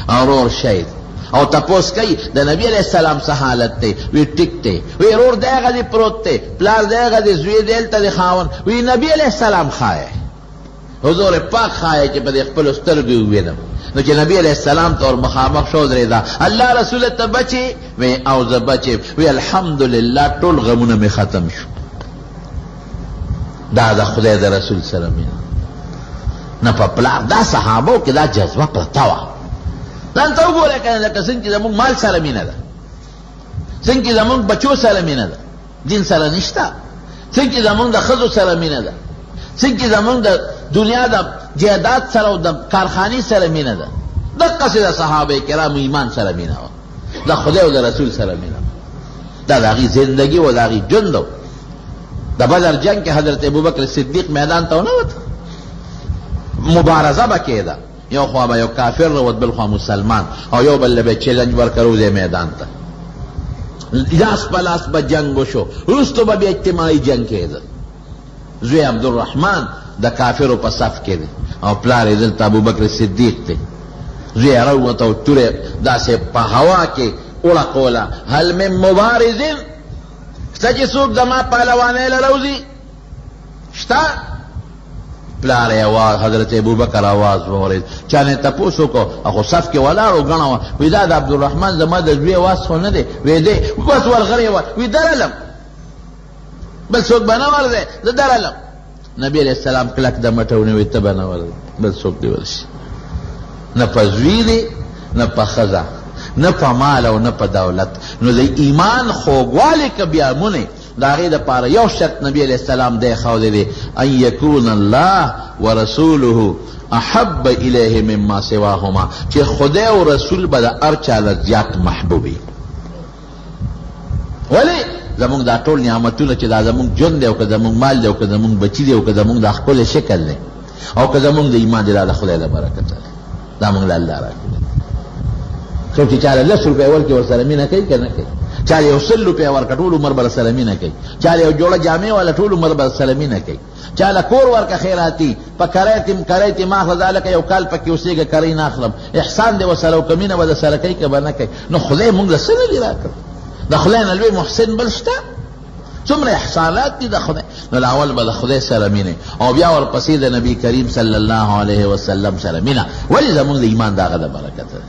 اورور شهید. او تپوس کوي د نبی علیہ السلام څه حالت دی؟ وی ټیک دی. وی ورور دی هغه دې پروت دی، پلار دی هغه دې، زوی دی هلته دی، خاوند. وی نبی علیہ السلام ښایي، حضور پاک ښایي چې په دې خپلو سترګو ووینم. نو چې نبی علیہ السلام ته ور مخامخ شو درېده، الله رسول ته بچې؟ وی او زه بچې. وی الحمدلله ټول غمونه مې ختم شو. دا د خدای د رسول سره مینه نه په پلار. دا صحابو کې دا جذبه پرته وه. ځان ته وګوره که نه، لکه څنګه چې زموږ مال سره مینه ده، څنګه چې زموږ بچو سره مینه ده، دین سره نشته. څنګه چې زموږ د ښځو سره مینه ده، څنګه چې زموږ د دنیا د جایداد سره او د کارخانې سره مینه ده، دقسې د صحابه کرامو ایمان سره مینه وه، د خدای او د رسول سره مینه وه. دا د هغې زندګي و، د هغې ژوند و. د بدر جنگ کې حضرت ابوبکر صدیق میدان ته ونه وته، مبارزه به کېده، یو خوا به یو کافر روت بل خوا مسلمان، او یو بل به چیلنج ورکړو دې میدان ته، لاس په لاس به جنگ وشو. وروستو به بیا اجتماعي جنگ کېده. زوی عبدالرحمن د کافرو په صف کې دی او پلار یې دلته ابوبکر صدیق دی. زوی یې راووته او توره داسې په هوا کې وړقوله، هل من مبارزین، شته چې څوک زما پهلوانۍ له راوځي؟ شته؟ پلار یې آواز، حضرت ابوبکر آواز واورېد. چا نه تپوس وکړو، خو صف کې ولاړ و ګڼه وه. وی دا د عبدالرحمن زما د زوی آواز خو نه دی؟ وی دی. بس ورغلی وه. وی درلم، بل څوک به نه ورځی، زه درلم. نبی علیہ السلام کلک د مټه ونیوی، ته به نه ورځې، بل څوک دې ورشي. نه په زوی دی نه په ښځه، نه په مال او نه په دولت. نو د ایمان خوږوالی که بیا مونی د هغې دپاره یو شرط نبی علیه السلام دی ښودی دی، ان یکون الله ورسوله احب الیه مما سواهما، چې خدای او رسول به د هر چا نه زیات محبوبي. ولې زمونږ دا ټول نعمتونه چې دا زمونږ ژوند دی او که زمونږ مال دی او که زمونږ بچي دی او که زمونږ دا ښکلی شکل دی او که زمونږ د ایمان دی، دا د خدای له برکته دی، دا مونږ له الله راکړي. څوک چې چا له 10 روپۍ ورکړي ورسره مینه کوي که نه کوي؟ چا له 100 روپۍ ورکړه ټول عمر به سره مینه کوي. چا له یو جوړه جامې والا ټول عمر به سره مینه کوي. چا له کور ورکړه خیراتي په کرایتې ما اخله ځکه یو کال پکې اوسېږه کرۍ نه اخلم، احسان دی ورسره وکړه، مینه به درسره کوي که به نه کوي. نو خدای مونږ له څه نه دي راکړه؟ د خدای نه لوی محسن بل شته؟ څومره احسانات دي د خدای. نو اول به د خدای سره مینه او بیا ورپسې د نبی کریم صلی الله علیه وسلم سره مینه. ولې زمونږ د ایمان د هغه د برکت دی.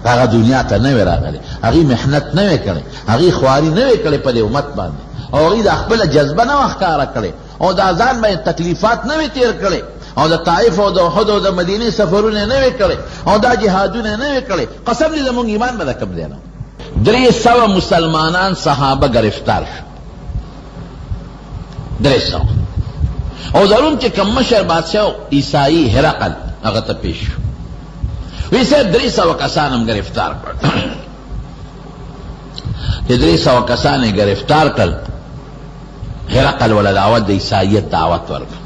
هغه دنیا ته نه وی راغلی، هغې محنت نه وی کړی، هغې خواري نه وی کړی په دې امت باندې، او هغې د خپله جذبه نه وه ښکاره کړې، او د ځان باندې تکلیفات نه وی تیر کړی، او د طائف او د احد او د مدینې سفرونه نه وی کړی، او دا جهادونه نه وی کړی. قسم دې زمونږ ایمان به د کم دی نه. 300 مسلمانان صحابه گرفتار شو، 300. او د روم چې کوم مشر بادشاه عیسائی هرقل هغه ته پیش شو، وی صاحب 300 کسان هم گرفتار کړ. چې 300 کسان یې گرفتار کړل، هرقل ولا دعوت د عیسائیت دعوت ورکړ.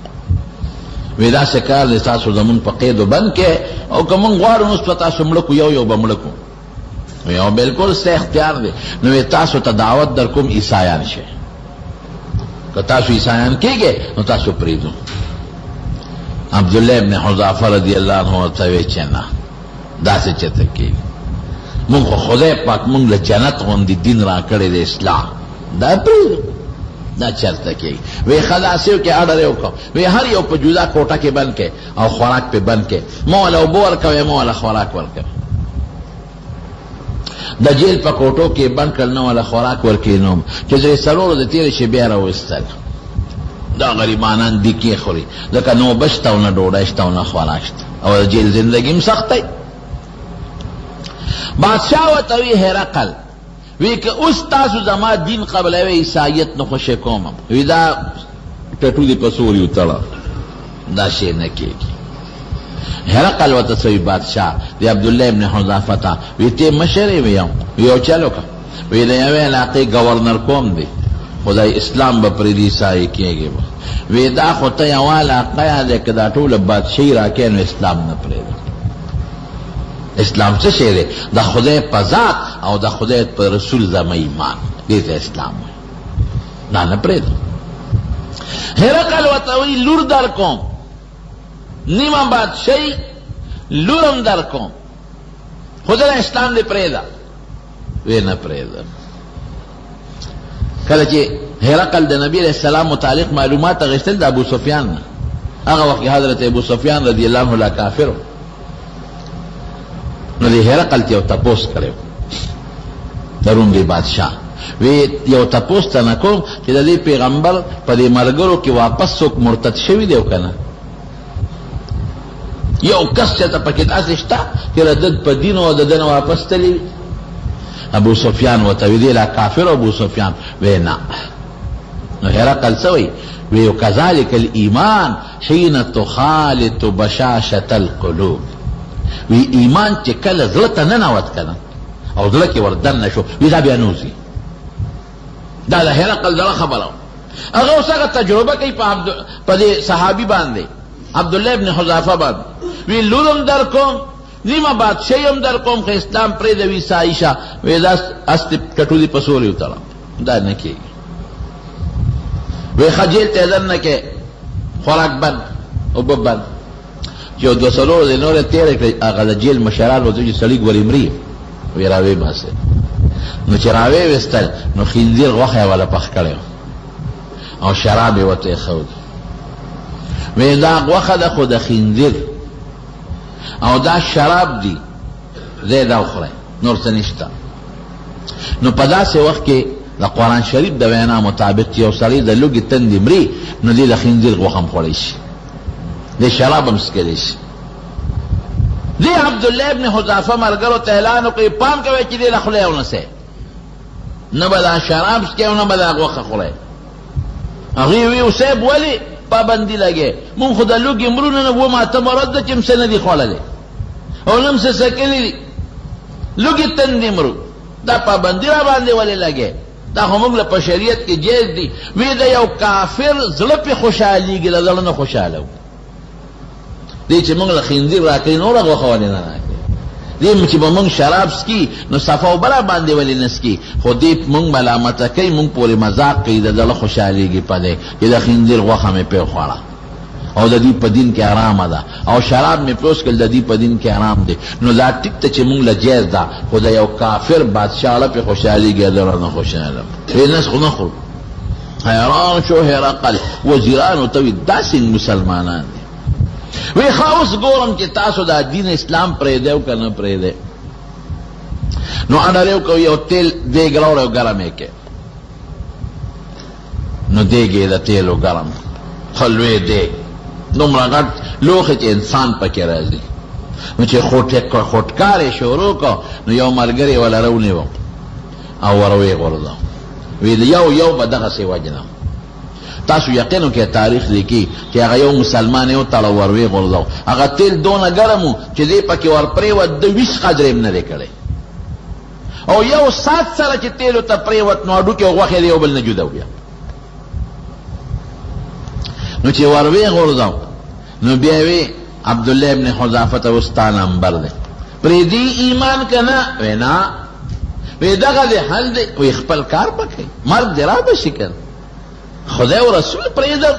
وی داسې کار دی تاسو زمونږ په قید و بند کې، او که مونږ غواړو نو په تاسو مړه کړو، یو به مړه کړو. وی او بالکل ستا اختیار دی. نو وی تاسو ته دعوت در کوم عیسایان شئ، که تاسو عیسایان کېږئ نو تاسو پرېږدو. عبدالله ابن حذافه رضی الله عنه ورته وی چې نه، داسې چېرته کېږي، مونږ خو خدای پاک مونږ له جنت غوندې دین را کړی د اسلام، دا پرېږدو، دا چېرته کېږي. وی ښه داسې وکړې، اډر یې وکړو، وی هر یو په جدا کوټه کې بند کړئ او خوراک پې بند کړئ، مه وله اوبه ورکوئ، مه وله خوراک ورکوئ. د جیل په کوټو کې بند کړل، نه وله خوراک ورکوي. نو چې 3 د تېرې شي بیا راوایستل، دا غریبانان دیکې خوري، ځکه نه اوبه شته او نه ډوډۍ شته او نه خوراک شته، او د جیل زندګي هم سخت دی. بادشاه ورته وی هرقل، وی که اوس تاسو زما دین قبلوئ عیسایت نو خوشې کومم. وی دا ټټو دې په سوري وتړه، دا شی نه کېږي. هرقل ورته سوی بادشاه د عبدالله ابن حذافه ته، وی ته مشر یې؟ ویم یو چل وکړه. وی د یوې علاقې ګورنر کوم دی، خدای اسلام به پرې عیسایي کېږي. وی دا خو ته یوه علاقه یادې که دا ټوله بادشاهي راکې نو اسلام نه پرېږده. اسلام څه شی دی؟ د خدای په ذات او د خدای په رسول زما ایمان، دې ته اسلام وایي، دا نه پرېږده. هرقل ورته وایي لور در کوم، نیمه بادشاهي لورم در کوم، خو د اسلام دې پرېږده. وی نه پرېږده. کله چې هرقل د نبی علیه السلام متعلق معلومات اخیستل د ابو سفیان نه، هغه وخت کې حضرت ابو سفیان رضی الله عنه لا کافر، نو د هرقل ته یو تپوس کړی د روم دی بادشاه. وی یو تپوس ته نه کوم چې د دې پیغمبر په دې ملګرو کې واپس څوک مرتد شوي دی او که نه، یو کس چې ته پکې داسې شته چې د ده په دین او د ده نه واپس تللی وي. ابو سفیان ورته وی دی لا کافر ابو سفیان. وی نه. نو هرقل څه وی؟ وی کذلک الایمان حین تخالط بشاشة القلوب. وی ایمان چې کله زړه ته ننوت کنه او زړه کې وردننه شو، وی دا بیا نوځي. دا د هرقل زړه خبره. هغه اوس هغه تجربه کوي په دې صحابي باندې، عبدالله ابن حذافه باندې. وی لورم در کوم، نیمه بادشاهي هم در کوم، که اسلام پرېږده. وی عیسایي شه. وی دا استې ټټو دې په سوري وتړه، دا نه کېږي. وی ښه جیل ته یې دننه کې، خوراک بند، اوبه بند. چې یو 2 ورځې نورې تېرې کړې، هغه د جیل مشران ورته چې سړي ګورې مري، وی راویې باسئ. نو چې راویې ویستل نو خنزیر غوښه یې والا پخ کړی او شراب یې ورته ایښود. وی دا غوښه ده خو د خنزیر او دا شراب دی، زه دا وخورئ، نور څه نشته. نو په داسې وخت کې د قرآن شریف د وینا مطابق چې یو سړی د لوږې تندې مري، نو دې د خنزیر غوښه هم خوړی شي، د شراب هم څښلی شي. دی عبداللہ ابن حذافہ ملګرو ته اعلان وکړي پام کوئ چې دې له خولې ونسئ، نه به دا شراب څکئ او نه به دا غوښه خورئ. هغوی وی صاحب ولې پابندي لګې؟ مونږ خو د لوږې مرونه نه وم اته مرض ده چې م څه نه دي خوړلی او نه م څه څکلي دي، لوږې تندې مرو، دا پابندي را باندې ولې لګې؟ دا خو موږ له په شریعت کې جایز دي. وی د یو کافر زړه پې خوشحالېږي، له زړه نه خوشحاله و. دی چې موږ له خنزیر را کړي نوره غوښه ولې نه را کړي؟ دی چې به موږ شراب څکي نو صفه او بله باندې ولې نه څکي؟ خو دی موږ ملامته کوي، موږ پورې مذاق کوي، د زړه خوشحالېږي په دی چې د خنزیر غوښه مې پرې خوړه او د دې په دین کې آرامه ده او شراب مې پروس کړل، د دې په دین کې آرام دی. نو دا ټیک ته چې موږ له جایز ده، خو د یو کافر بادشاه له پې خوشحالېږي، زړه نه خوشحاله نس خو نه خورو. حیران شو هرقل، وزیرانو ته وي دا څنګه مسلمانان دي؟ وی ښه اوس ګورم چې تاسو دا دین اسلام پرېږدی او که نه پرېږدی. نو اډرې وکړو، یو تیل دیګ راوړی او ګرم یې کړې. نو دیګ یې د تیلو ګرم ښه لوی دیګ، دومره غټ لوښی چې انسان پکې راځي. نو چې خوټکار یې شروع کړو نو یو ملګری یې وله راونیو او ور ویې غورځاو. ویل یو به دغسې وجنم. تاسو یقین وکړئ تاریخ لیکي چې هغه یو مسلمان یو تړه ور ویې غورځاو. هغه تیل دونه ګرم و چې دی پکې ور پرېوت، د 20 قدرې هم نه دی کړی. او یو ساعت سره چې تیلو ته پرېوت نو هډوکې او غوښې د یو بل نه جدا بیا. نو چې ور ویې غورځاو نو بیا وی عبدالله ابن حذافه ته اوس ستا نمبر دی، پرېږدي ایمان که نه؟ وی نه. وی دغه دی حل دی. وی خپل کار به کوي، مرګ دی را بشي که خدای او رسول پرېږدم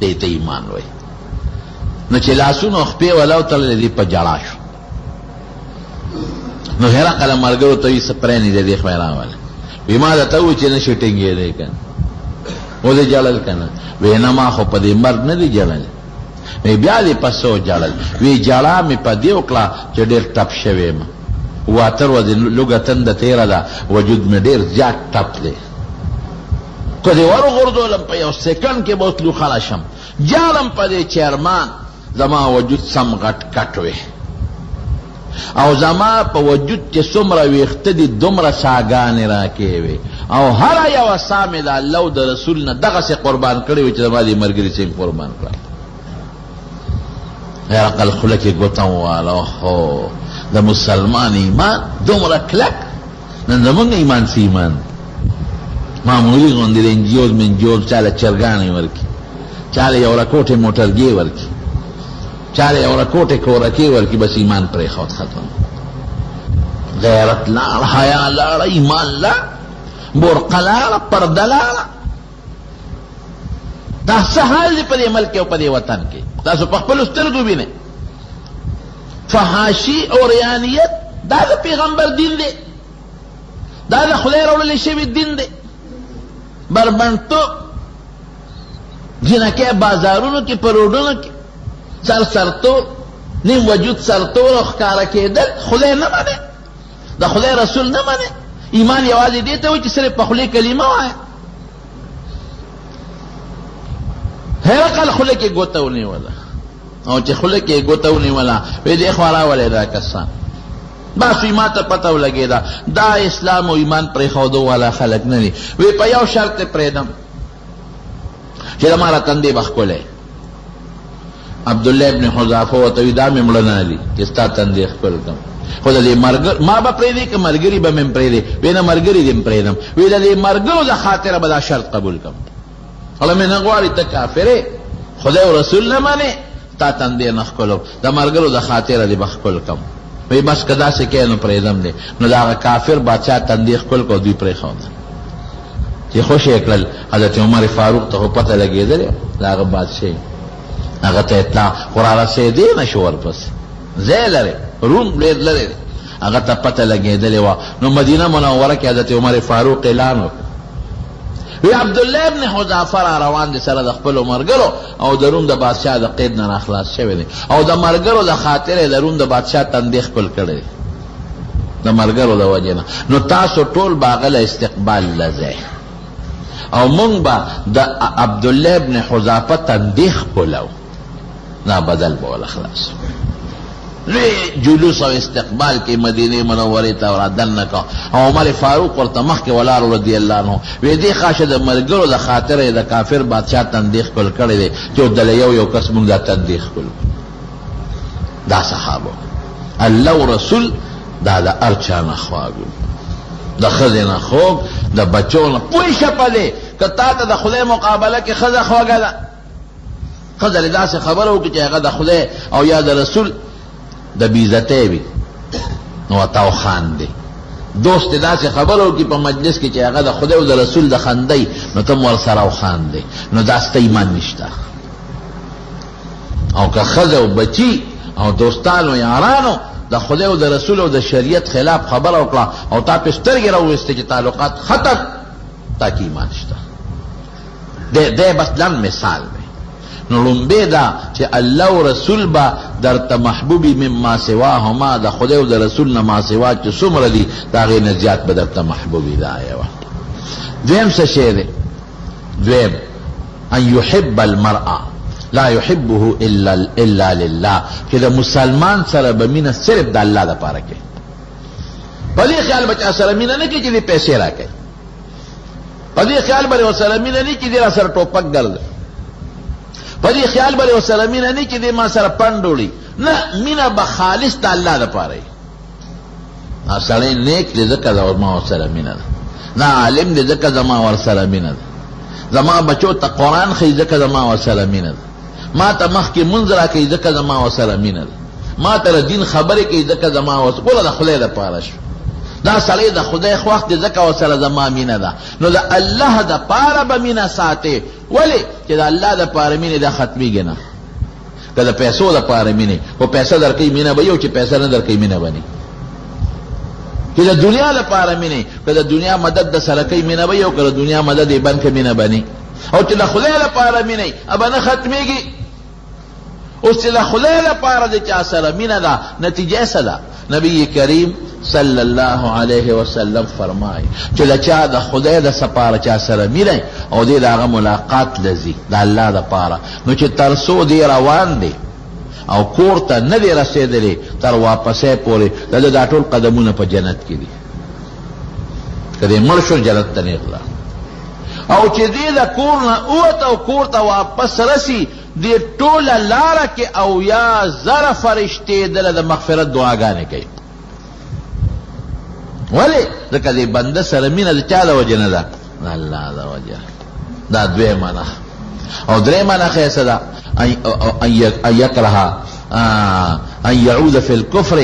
دی ته ایمان وی. نو چې لاسونه خپې ولاو تړلې دی په جړا شو. نو هرقل ملګرو ته وي څه پرېنږدې دی خو یې راوله. وی ما درته ووایي چې نه شي ټینګېدی که نه و دې جړل که نه؟ وی نه ما خو په دې مرګ نه دی جړلی. وی بیا دې په څه وجړل؟ وی جړا مې په دې وکړه چې ډېر ټپ شوی یم، 7 ورځې لږه تنده تېره ده، وجود مې ډېر زیات ټپ دی. که دې ور وغورځولم په یو سیکنډ کې به اوس لوخړه شم. جالم په دې چیرمان زما وجود سم غټ کټ وی او زما په وجود چې څومره ویښته دي دومره ساګانې راکې وې او هره یوه ساه مې د الله او د رسول نه دغسې قربان کړې وې چې زما دې ملګري څنګه قربان کړه. هرقل خوله کې ګوته وواله، اوهو د مسلمان ایمان دومره کلک. نن زمونږ ایمان څه ایمان؟ معمولي غوندې د انجیوز منجیوز چاله چرګانې ورکړي، چاله یو رکوټې موټرګې ورکړي، چاله یو رکوټې کورکې ورکړي، بس ایمان پرېښود ختم. غیرت لاړه، حیا لاړه، ایمان لاړه، برقه لاړه، پرده لاړه. دا څه حال دی په دې ملک او په دې وطن کې؟ تاسو په خپلو سترګو وینئ. فحاشي او ریانیت دا د پیغمبر دین دی، دا د خدای راوړلی شوي دین دی. بربنډتوب، جنکۍ بازارونو کې، په روډونو کې سرتور، نیم وجود سرتور او ښکاره کېدل، خدای نه منې، د خدای رسول نه منې. ایمان یوازې دې ته وایي چې صرف په خولې کلمه وایه. هرقل خوله کې ګوته ونیوله او چې خوله کې ګوته ونیوله وی دې خوا راولې دا کسان. بس وی ما ته پته ولګېده دا اسلام او ایمان پرېښودو والا خلک نه دي. وی په یو شرط یې پرېږدم چې زما را تندې به ښکلی. عبدالله ابن حذافه ورته وي دا مې مړه نه دي چې ستا تندې ښکل کړم، خو د دې ما به پرېږدې که ملګري به مې هم پرېږدې؟ وی نه ملګري دې هم پرېږدم. وی د دې ملګرو د خاطره به دا شرط قبول کړم. خله مې نه غواړي ته کافرې، خدای او رسول نه منې، تا تندې نه ښکلو، د ملګرو د خاطره دې به ښکل کړم. وی بس که داسې کوې نو پرېږدم دی. نو د هغه کافر بادشاه تندې ښکل کړو، دوی پرېښوده چې خوش یې کړل. حضرت عمر فاروق ته خو پته لګېدلې د هغه بادشاه، هغه ته اطلاع خو را رسېدې نه شو ورپسې، ځای لرې، روم ډېر لرې دی، هغه ته پته لګېدلې وه. نو مدینه منوره کې حضرت عمر فاروق اعلان وکړ، وی عبدالله ابن حذافه را روان دي سره د خپلو ملګرو او د روم د بادشاه د قید نه راخلاص شوی دی او د ملګرو د خاطرې د روم د بادشاه تندې ښکل کړی دی د ملګرو د وجې نه. نو تاسو ټول به هغه له استقبال له ځئ او مونږ به د عبدالله ابن حذافه تندې ښکلو، دا بدل به وله خلاص. لوی جلوس او استقبال کې مدینه منوره ته ورادن کا او عمر فاروق ورته مخ کې ولار رضی الله عنه وې دې خاصه د مرګرو د خاطر د کافر بادشاہ تندیخ کول کړي دي چې د یو کس مونږ د تندیخ کول دا صحابه الله رسول دا د ارچانه خواږو د خزینه خوګ د بچو پوي شپله کته ته د خدای مقابله کې خزه خواګه ده خزه لدا سے خبر او کې هغه د خدای او یا د رسول د بیزته وي نو تاو خان دی دوست دا سے خبر او کې په مجلس کې چې هغه د خدای او د رسول د خندای نو تم ور سره او خان دی نو دا ست ایمان نشته او که خزه او بچی او دوستانو یارانو د خدای او د رسول او د شریعت خلاف خبر او کړه او تا په سترګې راوېسته چې تعلقات ختم تا کې ایمان شته د بس لن مثال دی نو لومبه دا چې الله او رسول با درته محبوبي مما سواهما د خدای او د رسول نه ما سوا چې څومره دي دا غي نه زیات به درته محبوبي دا یو دویم څه شی دی دویم ان يحب المرء لا يحبه الا لله چې د مسلمان سره به مینه صرف د الله لپاره کوي په دې خیال بچا سره مینه نه کوي چې دې پیسې راکړي په دې خیال باندې سره مینه نه کوي چې دې سره ټوپک ګرځي په دې خیال باندې سره مینه نه کوي چې دې ما سره پندوړي نه مینه به خالص د الله لپاره وي سړی نیک دې ځکه دا ما سره مینه ده نه عالم دې ځکه زما ور سره مینه ده زما بچو ته قرآن خې ځکه زما ور سره مینه ده ما ته مخکې منځ راکوي ځکه زما ور سره مینه ده ما ته دین خبرې کوي ځکه زما ور ټوله د خدای لپاره شو دا سړی د خدای خوښ دی ځکه ورسره زما مینه ده نو د الله دپاره به مینه ساتې ولې چې د الله دپاره مینې دا ختمیږي نه که د پیسو دپاره مینې خو پیسه درکوي مینه به یو چې پیسه نه درکوي مینه به نه چې د دنیا لپاره مینې که د دنیا مدد د سره کوي مینه به یو که د دنیا مدد یې بند کړي مینه به نه او چې د خدای لپاره مینې ابه نه ختمیږي اوس چې د خدای لپاره د چا سره مینه ده نتیجه څه ده نبی کریم صلی الله علیه وسلم فرمای چې د چا د خدای د سپاره چا سره مینه او دې دغه ملاقات لذي د الله لپاره نو چې تر څو دی روان دی او کور ته نه دی رسېدلی تر واپسې پورې د دا ټول قدمونه په جنت کې دي که دې مړ شو جنت ته نیغله او چې دې د کور نه اوت او کور ته واپس رسی دې ټوله لاره کې او یا زره فرشتې دله د مغفرت دعاګانې کوي ولی ځکه دې بنده سره مینه د چا د وجې نه ده د الله د وجه دا دویمه نښه او درېیمه نښه یې څه ده ان یکره ان یعود فی الکفر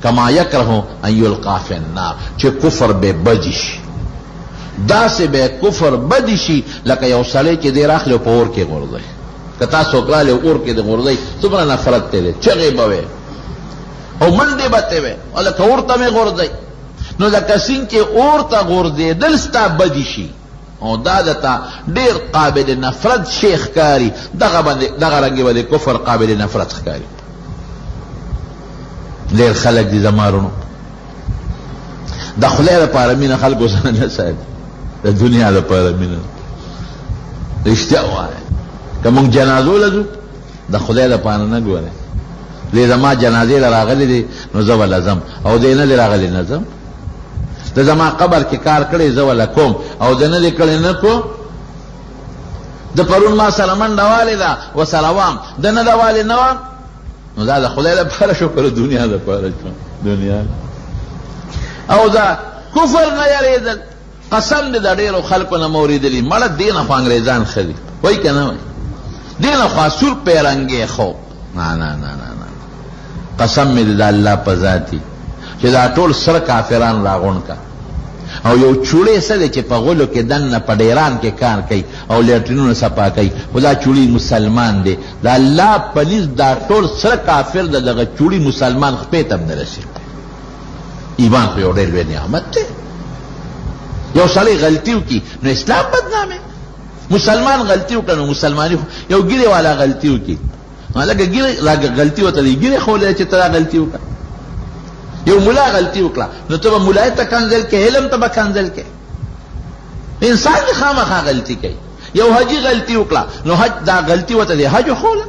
کما یکره ان یلقا فی النار چې کفر به بدی شي داسې به کفر بدی شي لکه یو سړی چې دی راخلي په اور کې غورځوي که تاسو راغلی اور کې د غورځوي څومره نفرت دی چغې به وې او منډې به تې وې او لکه اور ته مې غورځوي نو لکه څنګه چې اور ته غورځېدل ستا بدی شي او دا دته ډېر قابل نفرت شی ښکاري دغه رنګې به د کفر قابل نفرت ښکاري ډېر خلک دي زما وروڼو د خدای لپاره مینه خلکو سره نه ساتي د دنیا لپاره مینه رښتیا ووایه که موږ جنازو له ځو د خدای لپاره نه ګورئ دی زما جنازې له راغلی دی نو زه وله ځم او دی نه دی راغلی نه ځم د زما قبر کې کار کړی زه وله کوم او د نه دی کړی نه کو د پرون ما سره منډه والې ده ورسره وام د نه ده والې نه وام نو دا د خدای لپاره شو که د دنیا لپاره شو دنیا او دا کفر نه یریدل قسم دې د ډېرو خلکو نه مې اورېدلي مړه دې نه خو انګریزان ښه دي وایي که نه وایي دې نه خو سور پیرنګې خو نه نه نه نه قسم مې د الله په ذاتي چې دا ټول سره کافران راغونډ کا او یو چوړی څه دی چې په غولو کې دننه په ډیران کې کار کوي او لیټرینونه صفا کوي خو دا چوړی مسلمان دی د الله په نزد دا ټول سره کافر د دغه چوړی مسلمان خپې ته هم نه رسېږي ایمان خو یو ډېر لوی نعمت دی یو سړی غلطي وکړي نو اسلام بدنامه مسلمان غلطي وکړه نو مسلماني یو ګیرې والا غلطي وکړي لکه ګیرې غلطي ورته دی ګیرې ښودلی چې ته دا غلطي وکړه یو ملا غلطي وکړه نو ته به ملای ته کنځل کې علم ته به کنځل کې انسان چې خامخا غلطي کوي یو حاجي غلطي وکړه نو حج دا غلطي ورته دی حج ښوله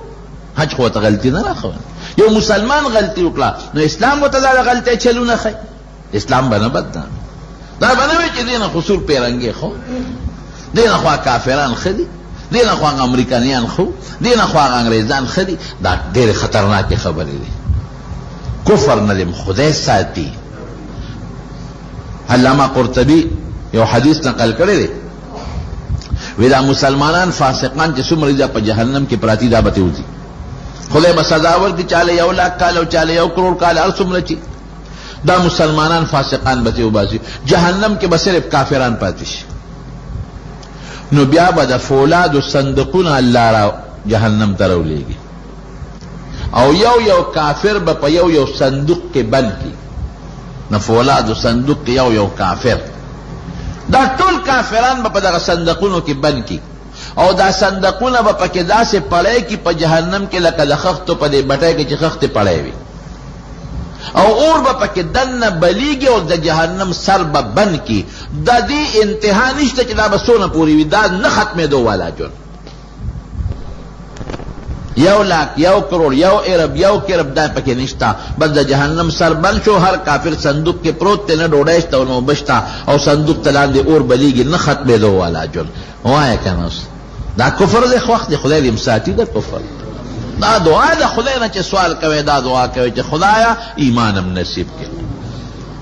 حج خو ورته غلطي نه راښوله یو مسلمان غلطی وکړه نو اسلام ورته دا غلطۍ چلونه ښیي. اسلام به نه بدنام، دا به نه وي چې دې نه خو سور پیرنګې خو، دې نه خوا کافران ښه دي، دې نه خوا امریکانیان خو، دې نه خوا انګریزان ښه دي. دا ډېرې خطرناکې خبرې دي. کفر نه دې خدای ساتي. علامه قرطبي یو حدیث نقل کړی دی، وی دا مسلمانان فاسقان چې څومره دي په جهنم کې پراتی دا به وځي. خدای به سزا ورکړي چاله 1 لاکھ کال او چاله 1 کروڑ کال هر څومره چې دا مسلمانان فاسقان به وباسي. جهنم کې به صرف کافران پاتې شي. نو بیا به د فولادو صندوقونه الله را جهنم ته راولېږي او یو کافر به په یو صندوق کې بند کړي. نه فولادو صندوق کې یو کافر، دا ټول کافران به په دغه صندوقونو کې بند کړي او دا صندوقونه به پکې داسې پړی کړي په جهنم کې لکه د خښتو په دې بټۍ کې چې خښتې پړی وي او اور به پکې دننه بلیږي او د جهنم سر به بند کړي. د دې انتها نشته چې دا به څونه پورې وي، دا نه ختمېدو والا جون. 1 لاکھ 1 کروڑ 1 ارب 1 کرب دا پکې نشته. بس د جهنم سر بند شو، هر کافر صندوق کې پروت دی، نه ډوډۍ شته او نه اوبه شته او صندوق ته لاندې اور بلیږي، نه ختمېدو والا جون. وایه که نه دا کفر دی، خوښ دی خدای دې مساتي د کفر. دا دعا د خدای نه چې سوال کوي، دا دعا کوي چې خدایا ایمانم نصیب کړي.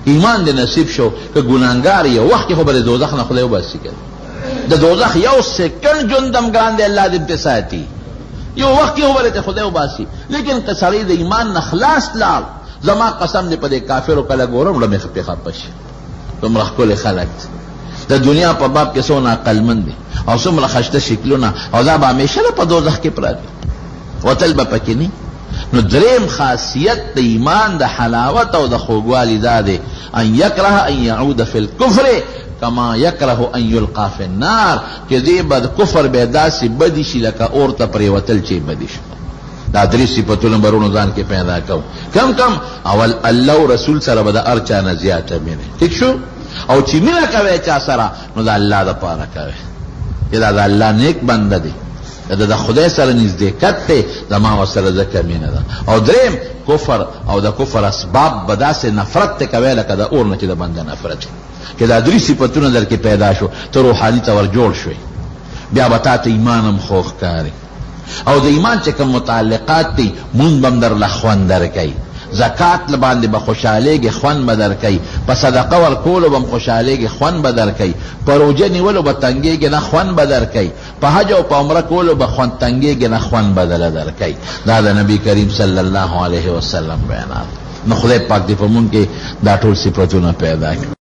ایمان دې نصیب شو که ګناهګار یو وخت کې خو به د دوزخ نه خدای وباسي کړي. د دوزخ 1 سکنډ ژوند هم ګران دی، الله دې ساتي. یو وخت کې خو به خدای وباسي، لیکن که سړی د ایمان نه خلاص لاړ، زما قسم دې په دې کافرو کله ګورم وړه مې خپې خپه شي. دومره ښکلي خلک د دنیا په باب کې څونه عقلمند دي او څومره خشته شکلونه، او دا به همیشه په دوزخ کې پراته وتل به پکې نه. نو دریم خاصیت د ایمان د حلاوت او د خوږوالي دا دی ان یکره ان یعود فی الکفر کما یکره ان یلقا فی النار، چې دې بد کفر به داسې بدی شي لکه اور ته پرېوتل چې بدی شي. دا 3 صفتونه برونو ځان کې پیدا کوو. کم اول الله او رسول سره به د هر چا نه زیاته مینه، ٹھیک شو؟ او چې مینه کوي چا سره نو د الله دپاره کوي، چې دا د الله نیک بنده دی، د خدای سره نزدېکت دی، زما ورسره ځکه مینه ده. او دریم کفر او د کفر اسباب به داسې نفرت ته کوي لکه د اور نه چې د بنده نفرت وي. که دا 3 صفتونه در کې پیدا شو ته روحاني ته ور جوړ شوې، بیا به تا ته ایمان هم خوښ ښکاري. او د ایمان چې کوم متعلقات دي مونږ به هم درله خوند درکوي، زکات باندې به خوشحالېږي خوند به درکوي، په صدقه ورکولو به هم خوشحالېږي خوند به درکوي، په روژه نیولو به تنګېږي نه خوند به درکوي، په حج او په عمره کولو به خوند تنګېږي نه خوند به دله درکوي. دا د نبی کریم صلی الله علیه وسلم بیانات. نو خدای پاک دې په مونږ کې دا ټول صفتونه پیدا کړي.